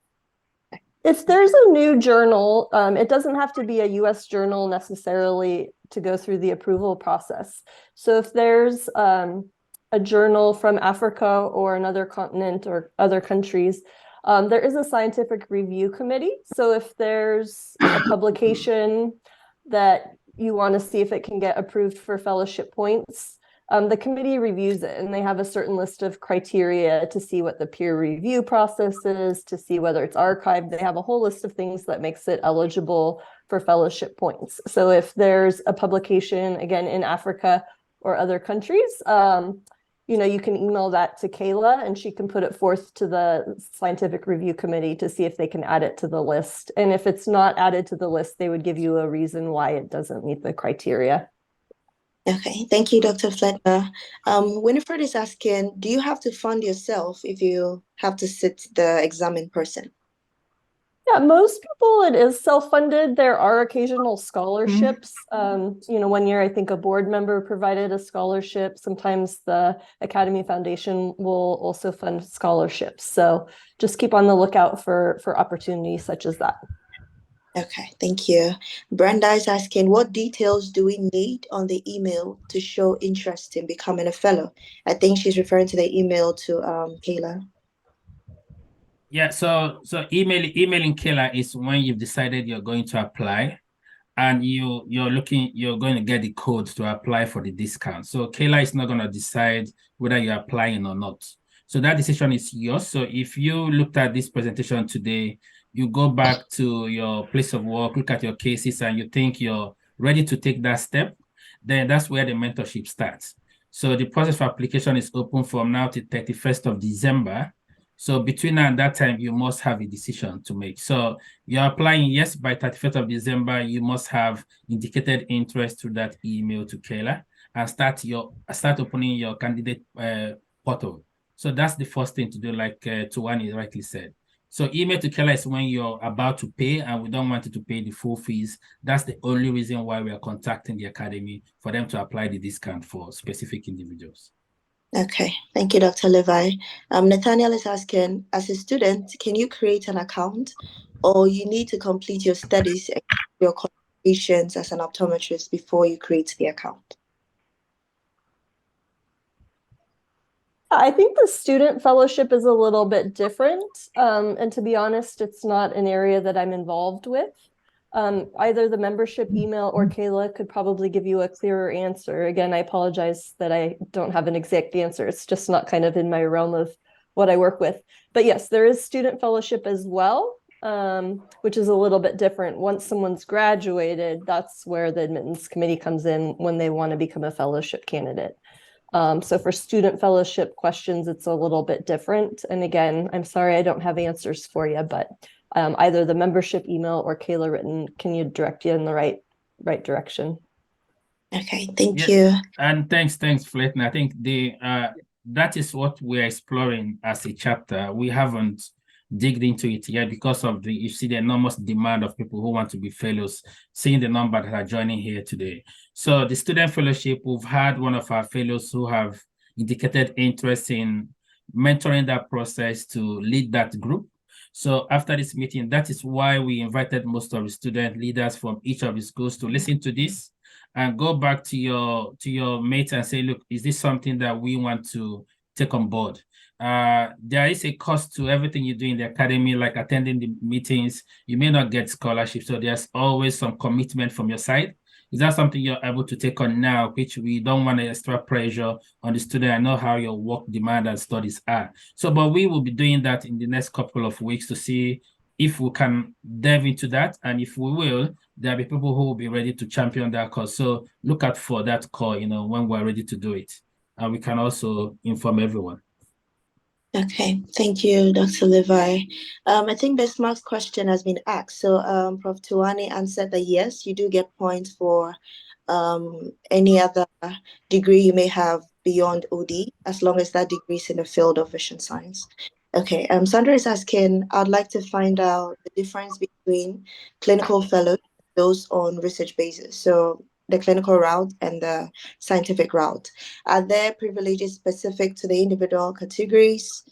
If there's a new journal, it doesn't have to be a US journal necessarily to go through the approval process. So if there's a journal from Africa or another continent or other countries, there is a scientific review committee. So if there's a publication that you want to see if it can get approved for fellowship points, the committee reviews it, and they have a certain list of criteria to see what the peer review process is, to see whether it's archived. They have a whole list of things that makes it eligible for fellowship points. So if there's a publication, again, in Africa or other countries, you can email that to Kayla, and she can put it forth to the scientific review committee to see if they can add it to the list. And if it's not added to the list, they would give you a reason why it doesn't meet the criteria. Okay, thank you, Dr. Fletner. Winifred is asking, do you have to fund yourself if you have to sit the exam in person? Yeah, most people, it is self-funded. There are occasional scholarships. 1 year, I think a board member provided a scholarship. Sometimes the Academy Foundation will also fund scholarships. So just keep on the lookout for opportunities such as that. Okay, thank you. Brenda is asking, what details do we need on the email to show interest in becoming a fellow? I think she's referring to the email to Kayla. Yeah, so emailing Kayla is when you've decided you're going to apply, and you're going to get the code to apply for the discount. So Kayla is not going to decide whether you're applying or not. So that decision is yours. So if you looked at this presentation today, you go back to your place of work, look at your cases, and you think you're ready to take that step, then that's where the mentorship starts. So the process for application is open from now to 31st of December. So between now and that time, you must have a decision to make. So you're applying, yes, by 31st of December, you must have indicated interest through that email to Kayla and start opening your candidate portal. So that's the first thing to do, like Tuwani rightly said. So email to Kayla is when you're about to pay and we don't want you to pay the full fees. That's the only reason why we are contacting the academy, for them to apply the discount for specific individuals. Okay, thank you, Dr. Levi. Nathaniel is asking, as a student, can you create an account or you need to complete your studies and your qualifications as an optometrist before you create the account? I think the student fellowship is a little bit different. And to be honest, it's not an area that I'm involved with. Either the membership email or Kayla could probably give you a clearer answer. Again, I apologize that I don't have an exact answer. It's just not kind of in my realm of what I work with. But yes, there is student fellowship as well, which is a little bit different. Once someone's graduated, that's where the admittance committee comes in when they want to become a fellowship candidate. So for student fellowship questions, it's a little bit different. And again, I'm sorry I don't have answers for you, but either the membership email or Kayla written can you direct you in the right direction. Okay, thank you. And thanks, Flayton. I think that is what we're exploring as a chapter. We haven't digged into it yet because of you see the enormous demand of people who want to be fellows, seeing the number that are joining here today. So the student fellowship, we've had one of our fellows who have indicated interest in mentoring that process to lead that group. So after this meeting, that is why we invited most of the student leaders from each of the schools to listen to this and go back to your mates and say, look, is this something that we want to take on board? There is a cost to everything you do in the academy, like attending the meetings. You may not get scholarship, so there's always some commitment from your side. Is that something you're able to take on now, which we don't want extra pressure on the student? I know how your work demand and studies are. So, but we will be doing that in the next couple of weeks to see if we can delve into that. And if we will, there'll be people who will be ready to champion that cause. So look out for that call, when we're ready to do it. And we can also inform everyone. Okay, thank you, Dr. Levi. I think Bismarck's question has been asked. So Prof. Tuwani answered that yes, you do get points for any other degree you may have beyond OD, as long as that degree is in the field of vision science. Okay, Sandra is asking, I'd like to find out the difference between clinical fellows and those on research basis. So the clinical route and the scientific route. Are there privileges specific to the individual categories?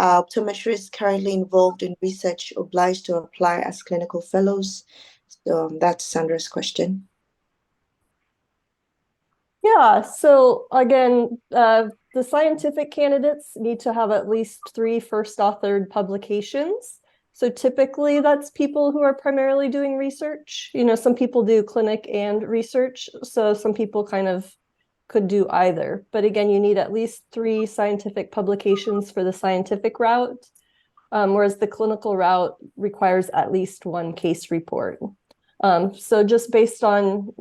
Optometrists currently involved in research obliged to apply as clinical fellows? So that's Sandra's question. Yeah, so again, the scientific candidates need to have at least 3 first authored publications. So typically that's people who are primarily doing research. Some people do clinic and research. So some people kind of could do either. But again, you need at least 3 scientific publications for the scientific route, whereas the clinical route requires at least 1 case report. So just based on,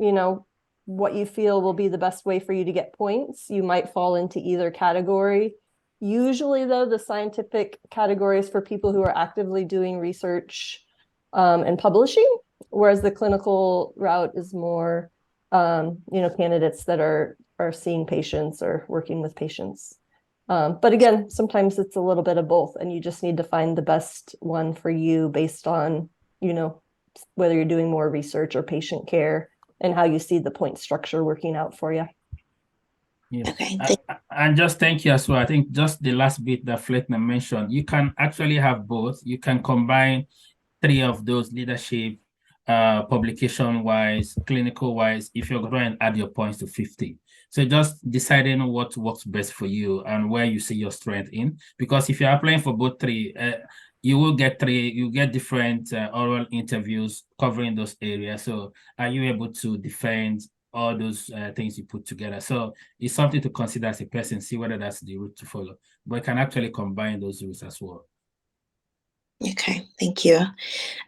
what you feel will be the best way for you to get points, you might fall into either category. Usually, though, the scientific category is for people who are actively doing research and publishing, whereas the clinical route is more, candidates that are seeing patients or working with patients. But again, sometimes it's a little bit of both, and you just need to find the best one for you based on, whether you're doing more research or patient care and how you see the point structure working out for you. Yeah. Okay. And just thank you as well. I think just the last bit that Flayton mentioned, you can actually have both. You can combine 3 of those: leadership, publication-wise, clinical-wise, if you're going to add your points to 50. So just deciding what works best for you and where you see your strength in. Because if you're applying for both 3, you will get different oral interviews covering those areas. So are you able to defend all those things you put together? So it's something to consider as a person, see whether that's the route to follow. But you can actually combine those routes as well. Okay, thank you.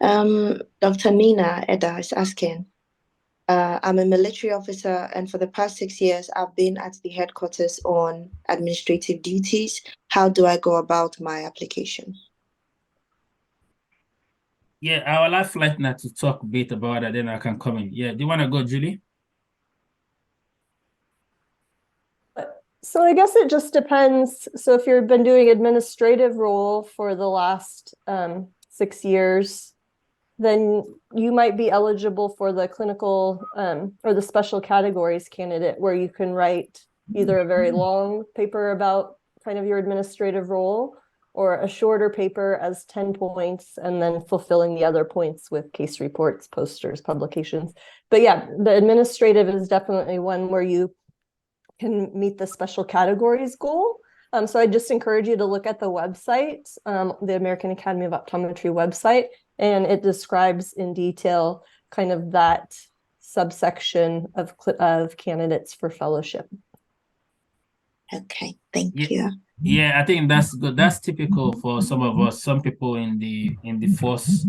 Dr. Nina Eda is asking, I'm a military officer, and for the past 6 years, I've been at the headquarters on administrative duties. How do I go about my application? Yeah, I will ask Flightner to talk a bit about it, then I can come in. Yeah, do you want to go, Julie? So I guess it just depends. So if you've been doing administrative role for the last 6 years, then you might be eligible for the clinical or the special categories candidate, where you can write either a very long paper about kind of your administrative role, or a shorter paper as 10 points, and then fulfilling the other points with case reports, posters, publications. But yeah, the administrative is definitely one where you can meet the special categories goal. So I just encourage you to look at the website, the American Academy of Optometry website, and it describes in detail kind of that subsection of candidates for fellowship. Okay, thank Yeah. you. Yeah, I think that's good. That's typical for some of us, some people in the first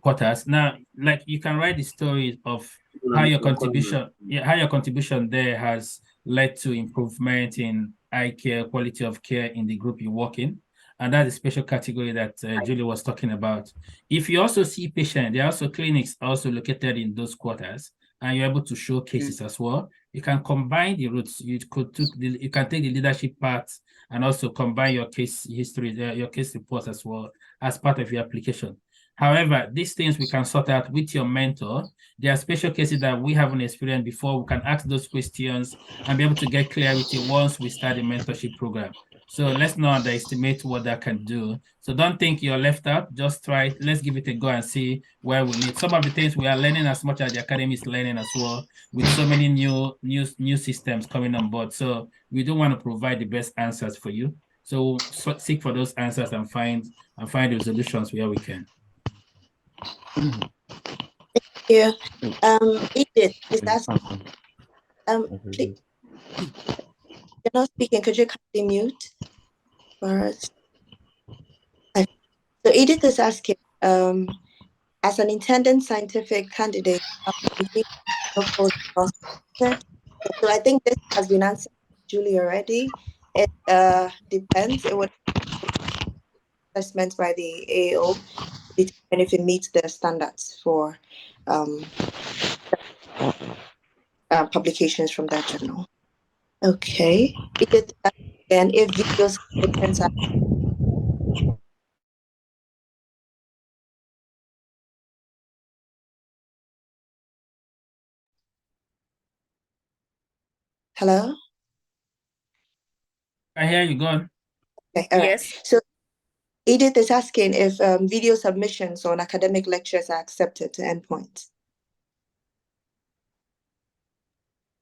quarters. Now, like, you can write the stories of how your contribution there has led to improvement in eye care, quality of care in the group you work in. And that's a special category that Julie was talking about. If you also see patients, there are also clinics also located in those quarters, and you're able to show cases as well. You can combine the routes. You can take the leadership part and also combine your case history, your case reports as well as part of your application. However, these things we can sort out with your mentor. There are special cases that we haven't experienced before. We can ask those questions and be able to get clarity once we start the mentorship program. So let's not underestimate what that can do. So don't think you're left out. Just try it. Let's give it a go and see where we need. Some of the things we are learning as much as the academy is learning as well, with so many new systems coming on board. So we do want to provide the best answers for you. So seek for those answers and find the solutions where we can. Yeah. Edith is asking, please, you're not speaking. Could you kindly mute for us? So Edith is asking, as an intended scientific candidate, so I think this has been answered, Julie, already. It depends. It would assessment by the AAO to determine if it meets the standards for publications from that journal. Okay. And if videos are hello? I hear you. Go on. Okay, all right. Yes. So Edith is asking if video submissions on academic lectures are accepted to endpoints.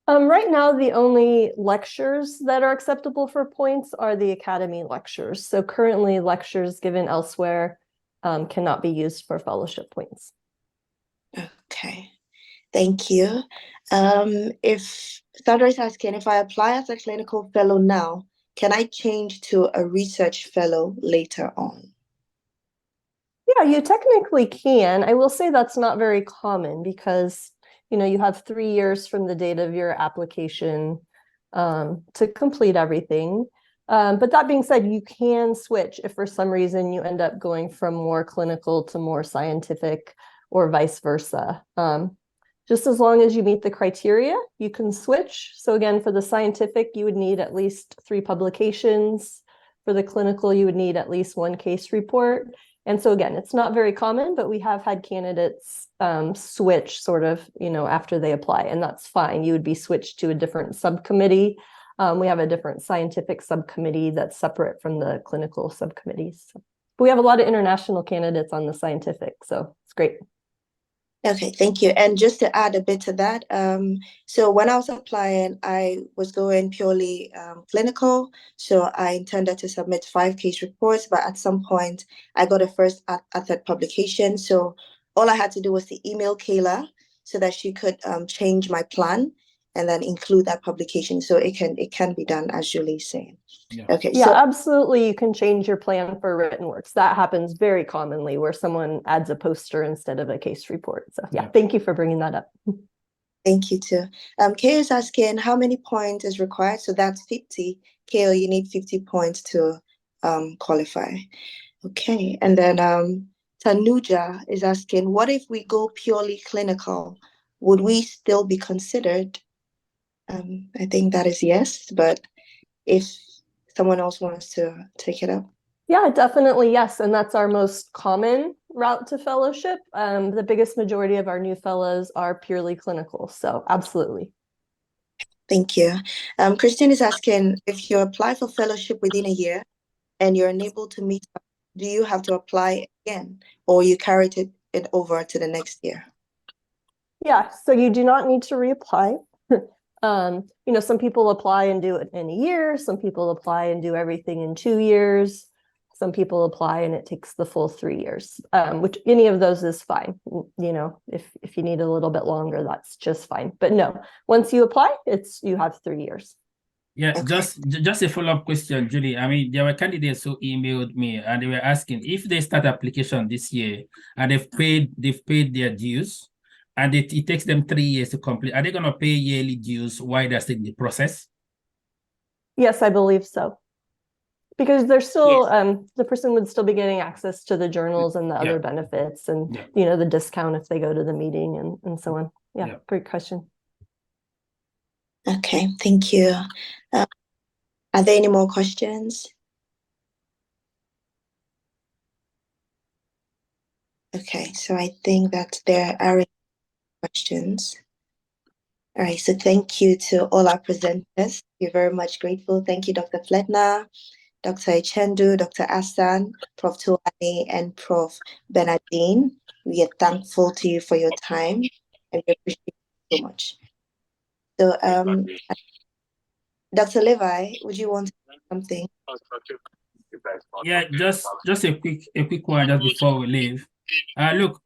Right now, the only lectures that are acceptable for points are the academy lectures. So currently, lectures given elsewhere cannot be used for fellowship points. Okay, thank you. If Sandra is asking, if I apply as a clinical fellow now, can I change to a research fellow later on? Yeah, you technically can. I will say that's not very common because, you have 3 years from the date of your application to complete everything. But that being said, you can switch if for some reason you end up going from more clinical to more scientific or vice versa. Just as long as you meet the criteria, you can switch. So again, for the scientific, you would need at least 3 publications. For the clinical, you would need at least 1 case report. And so again, it's not very common, but we have had candidates switch sort of, after they apply, and that's fine. You would be switched to a different subcommittee. We have a different scientific subcommittee that's separate from the clinical subcommittees. But we have a lot of international candidates on the scientific, so it's great. Okay, thank you. And just to add a bit to that, so when I was applying, I was going purely clinical. So I intended to submit 5 case reports, but at some point I got a first third publication. So all I had to do was to email Kayla so that she could change my plan and then include that publication. So it can be done, as Julie's saying. Yeah. Okay. Yeah, so absolutely. You can change your plan for written works. That happens very commonly where someone adds a poster instead of a case report. So yeah, thank you for bringing that up. Thank you too. Kay is asking how many points is required. So that's 50. Kay, you need 50 points to qualify. Okay. And then Tanuja is asking, what if we go purely clinical? Would we still be considered? I think that is yes, but if someone else wants to take it up. Yeah, definitely yes. And that's our most common route to fellowship. The biggest majority of our new fellows are purely clinical. So absolutely. Thank you. Christine is asking, if you apply for fellowship within a year and you're unable to meet, do you have to apply again or you carry it over to the next year? Yeah, so you do not need to reapply. Some people apply and do it in a year. Some people apply and do everything in 2 years. Some people apply and it takes the full 3 years, which any of those is fine. If you need a little bit longer, that's just fine. But no, once you apply, you have 3 years. Yeah, okay. just a follow-up question, Julie. I mean, there were candidates who emailed me and they were asking if they start application this year and they've paid their dues and it takes them 3 years to complete. Are they going to pay yearly dues while they're still in the process? Yes, I believe so. Because there's still, the person would still be getting access to the journals and the other benefits and, the discount if they go to the meeting and so on. Yeah, great question. Okay, thank you. Are there any more questions? Okay, so I think that there are questions. All right, so thank you to all our presenters. We're very much grateful. Thank you, Dr. Fletner, Dr. Ichendu, Dr. Asan, Prof. Tuani, and Prof. Bernardine. We are thankful to you for your time and we appreciate you so much. So, Dr. Levi, would you want to say something? Yeah, just a quick one just before we leave. Look,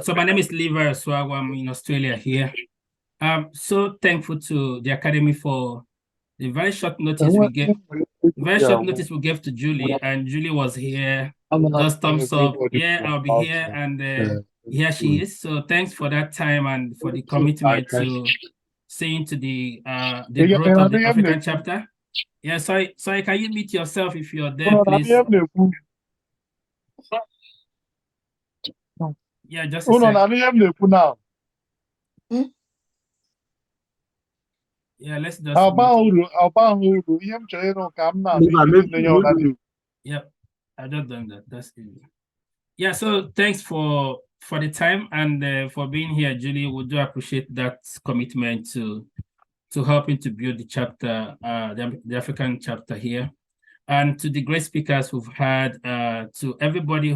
so my name is Levi Swag. I'm in Australia here. I'm so thankful to the Academy for the very short notice we gave. We gave to Julie, and Julie was here. Just thumbs up. Yeah, I'll be here, and here she is. So thanks for that time and for the commitment to seeing to the growth of the African chapter. Yeah, sorry, can you meet yourself if you're there, please? Yeah, just a second. Yeah, let's just. Yep, I've just done that. That's easy. Yeah, so thanks for the time and for being here, Julie. We do appreciate that commitment to helping to build the chapter, the African chapter here. And to the great speakers we've had, to everybody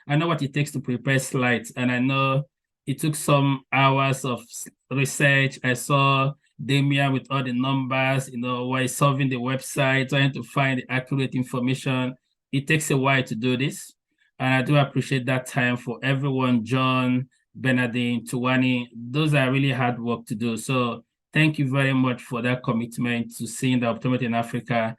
I know what it takes to prepare slides, and I know it took some hours of research. I saw Damien with all the numbers, while solving the website, trying to find the accurate information. It takes a while to do this. And I do appreciate that time for everyone, John, Bernardine, Tuani. Those are really hard work to do. So thank you very much for that commitment to seeing the optometry in Africa.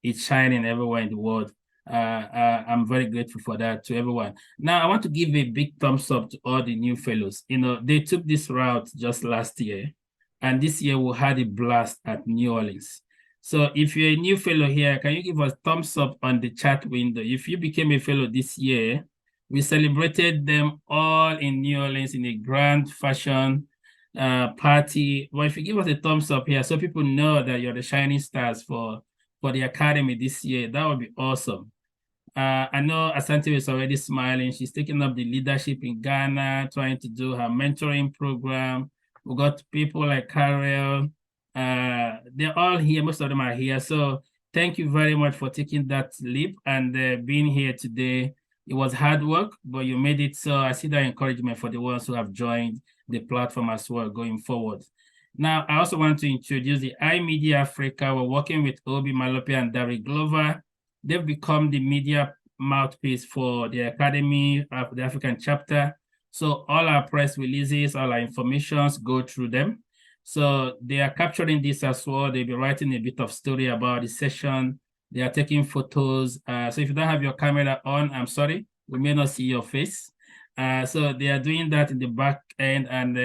It's shining everywhere in the world. I'm very grateful for that to everyone. Now, I want to give a big thumbs up to all the new fellows. They took this route just last year, and this year we had a blast at New Orleans. So if you're a new fellow here, can you give us thumbs up on the chat window? If you became a fellow this year, we celebrated them all in New Orleans in a grand fashion party. Well, if you give us a thumbs up here so people know that you're the shining stars for the Academy this year, that would be awesome. I know Asante is already smiling. She's taking up the leadership in Ghana, trying to do her mentoring program. We got people like Carol. They're all here. Most of them are here. So thank you very much for taking that leap and being here today. It was hard work, but you made it. So I see that encouragement for the ones who have joined the platform as well going forward. Now, I also want to introduce the iMedia Africa. We're working with Obi Malope and Derek Glover. They've become the media mouthpiece for the Academy of the African chapter. So all our press releases, all our informations go through them. So they are capturing this as well. They'll be writing a bit of story about the session. They are taking photos. So if you don't have your camera on, I'm sorry, we may not see your face. So they are doing that in the back end, and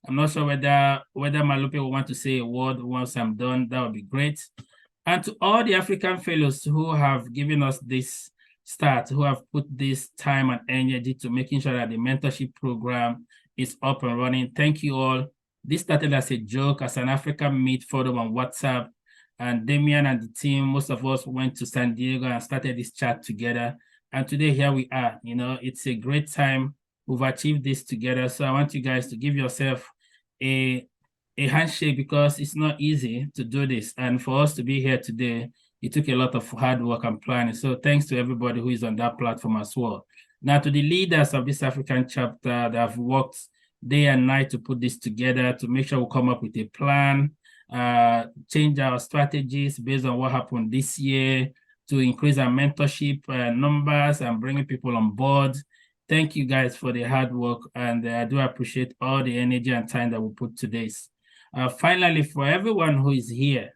I'm not sure whether Malupe will want to say a word once I'm done. That would be great. And to all the African fellows who have given us this start, who have put this time and energy to making sure that the mentorship program is up and running, thank you all. This started as a joke, as an African Meet forum on WhatsApp, and Damian and the team, most of us went to San Diego and started this chat together. And today here we are. You know, it's a great time. We've achieved this together. So I want you guys to give yourself a handshake, because it's not easy to do this. And for us to be here today, it took a lot of hard work and planning. So thanks to everybody who is on that platform as well. Now, to the leaders of this African chapter that have worked day and night to put this together, to make sure we come up with a plan, change our strategies based on what happened this year, to increase our mentorship numbers and bringing people on board. Thank you guys for the hard work, and I do appreciate all the energy and time that we put to this. Finally, for everyone who is here,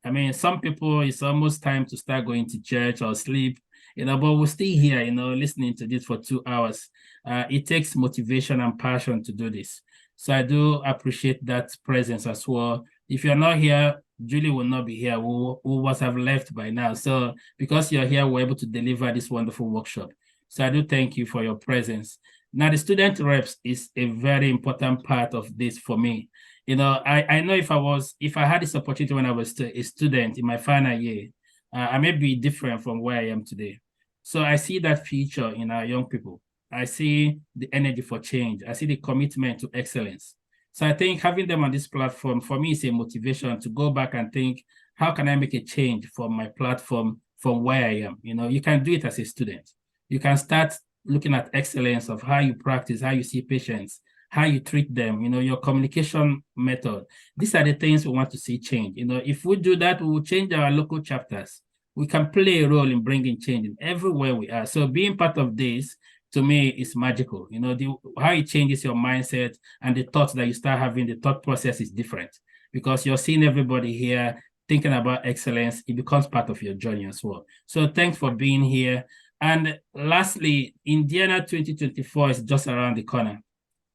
I mean, some people, it's almost time to start going to church or sleep, you know, but we're still here, you know, listening to this for 2 hours. It takes motivation and passion to do this. So I do appreciate that presence as well. If you're not here, Julie will not be here. We must have left by now. So because you're here, we're able to deliver this wonderful workshop. So I do thank you for your presence. Now, the student reps is a very important part of this for me. You know, I know if I had this opportunity when I was a student in my final year, I may be different from where I am today. So I see that future in our young people. I see the energy for change. I see the commitment to excellence. So I think having them on this platform, for me, is a motivation to go back and think, how can I make a change for my platform from where I am? You know, you can do it as a student. You can start looking at excellence of how you practice, how you see patients, how you treat them, you know, your communication method. These are the things we want to see change. You know, if we do that, we will change our local chapters. We can play a role in bringing change in everywhere we are. So being part of this, to me, is magical. You know, how it changes your mindset and the thoughts that you start having, the thought process is different, because you're seeing everybody here thinking about excellence. It becomes part of your journey as well. So thanks for being here. And lastly, Indiana 2024 is just around the corner.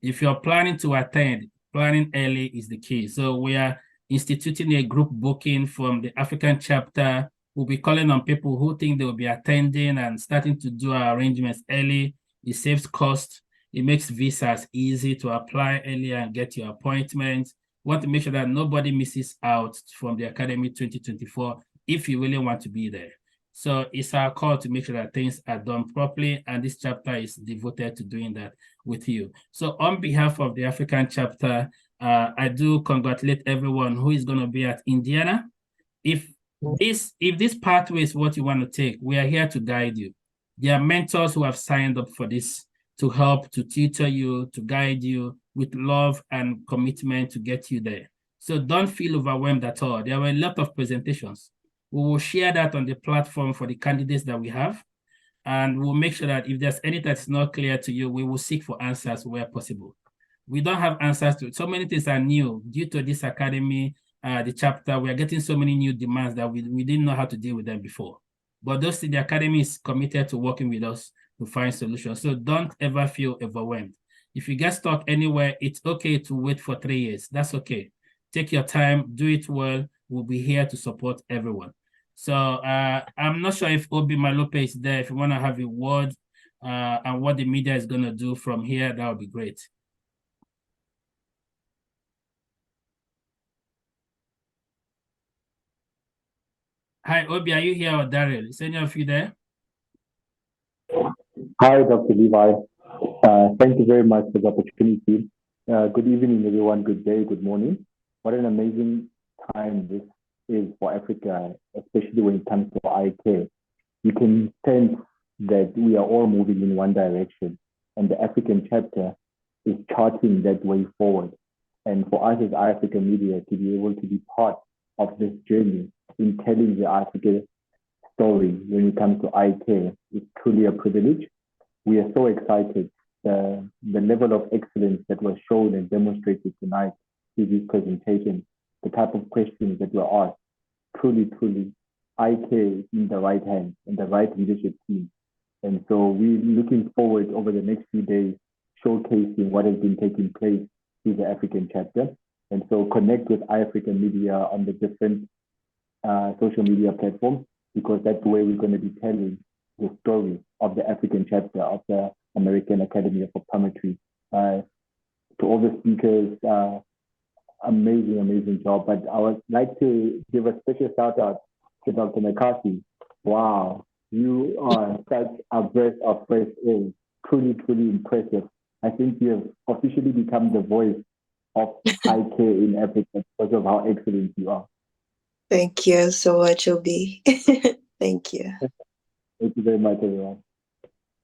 If you're planning to attend, planning early is the key. So we are instituting a group booking from the African chapter. We'll be calling on people who think they will be attending and starting to do our arrangements early. It saves cost. It makes visas easy to apply early and get your appointment. We want to make sure that nobody misses out from the Academy 2024 if you really want to be there. So it's our call to make sure that things are done properly, and this chapter is devoted to doing that with you. So on behalf of the African chapter, I do congratulate everyone who is going to be at Indiana. If this pathway is what you want to take, we are here to guide you. There are mentors who have signed up for this to help, to tutor you, to guide you with love and commitment to get you there. So don't feel overwhelmed at all. There were a lot of presentations. We will share that on the platform for the candidates that we have. And we'll make sure that if there's anything that's not clear to you, we will seek for answers where possible. We don't have answers to it. So many things are new due to this academy, the chapter. We are getting so many new demands that we didn't know how to deal with them before. But the academy is committed to working with us to find solutions. So don't ever feel overwhelmed. If you get stuck anywhere, it's okay to wait for 3 years. That's okay. Take your time, do it well. We'll be here to support everyone. So I'm not sure if Obi Malupe is there. If you want to have a word and what the media is going to do from here, that would be great. Hi, Obi, are you here, or Daryl? Is any of you there? Hi, Dr. Levi. Thank you very much for the opportunity. Good evening, everyone. Good day, good morning. What an amazing time this is for Africa, especially when it comes to eye care. You can sense that we are all moving in one direction, and the African chapter is charting that way forward. And for us as African media to be able to be part of this journey in telling the African story when it comes to eye care is truly a privilege. We are so excited. The level of excellence that was shown and demonstrated tonight through this presentation, the type of questions that were asked, truly, eye care is in the right hands and the right leadership team And so we're looking forward over the next few days, showcasing what has been taking place through the African chapter. And so connect with iAfrican Media on the different social media platforms, because that's where we're going to be telling the story of the African chapter of the American Academy of Optometry. To all the speakers, amazing job. But I would like to give a special shout out to Dr. McCarthy. Wow, you are such a breath of fresh air. Truly impressive. I think you have officially become the voice of eye care in Africa because of how excellent you are. Thank you so much, Obi. Thank you. Thank you very much, everyone.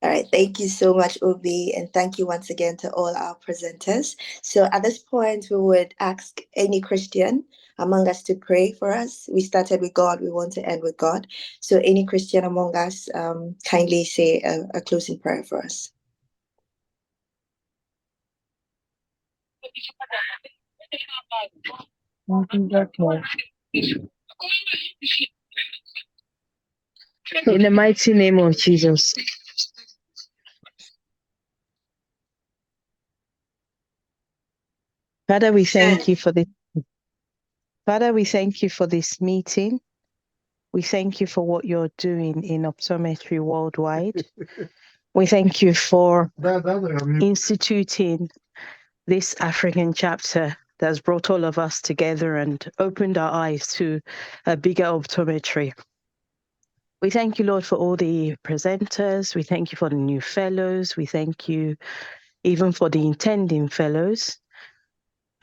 All right, thank you so much, Obi, and thank you once again to all our presenters. So at this point, we would ask any Christian among us to pray for us. We started with God, we want to end with God. So any Christian among us, kindly say a closing prayer for us. In the mighty name of Jesus. Father, we thank you for this. Father, we thank you for this meeting. We thank you for what you're doing in optometry worldwide. We thank you for instituting this African chapter that's brought all of us together and opened our eyes to a bigger optometry. We thank you, Lord, for all the presenters. We thank you for the new fellows. We thank you even for the intending fellows.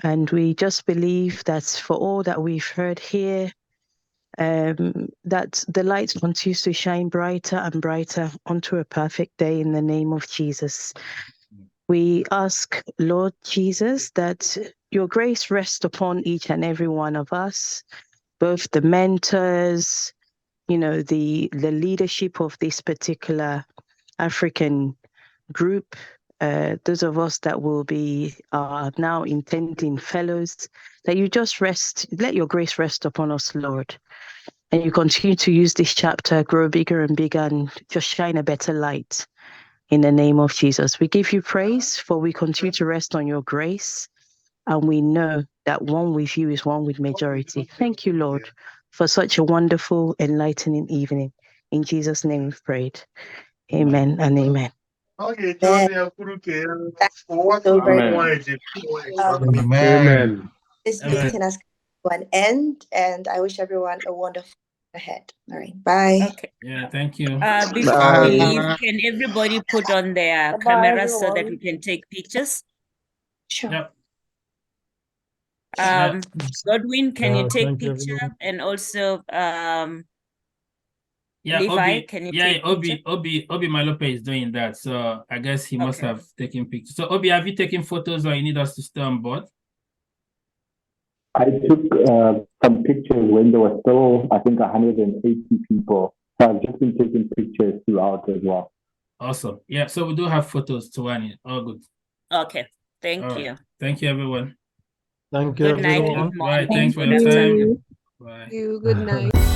And we just believe that for all that we've heard here, that the light continues to shine brighter and brighter onto a perfect day in the name of Jesus. We ask, Lord Jesus, that your grace rest upon each and every one of us, both the mentors, the leadership of this particular African group, those of us that will be now intending fellows, that you just let your grace rest upon us, Lord. And you continue to use this chapter, grow bigger and bigger, and just shine a better light in the name of Jesus. We give you praise, for we continue to rest on your grace, and we know that one with you is one with majority. Thank you, Lord, for such a wonderful, enlightening evening. In Jesus' name we've prayed. Amen and amen. Okay, Amen. This meeting has come to an end, and I wish everyone a wonderful ahead. All right, bye. Okay. Yeah, thank you. Before we leave, can everybody put on their cameras so that we can take pictures? Sure. Yep. Godwin, can you take thank you, picture? everyone. And also, Yeah, Levi, can you take picture? Obi Malope is doing that. So I guess he must have taken pictures. So Obi, have you taken photos, or you need us to stay on board? I took some pictures when there was still, I think, 180 people. So I've just been taking pictures throughout as well. Awesome. Yeah, so we do have photos to run it. All good. Okay, thank All you. right. Thank you, everyone. Thank you, Good night, everyone. good morning, Thanks for good your time. afternoon. Bye. Good night.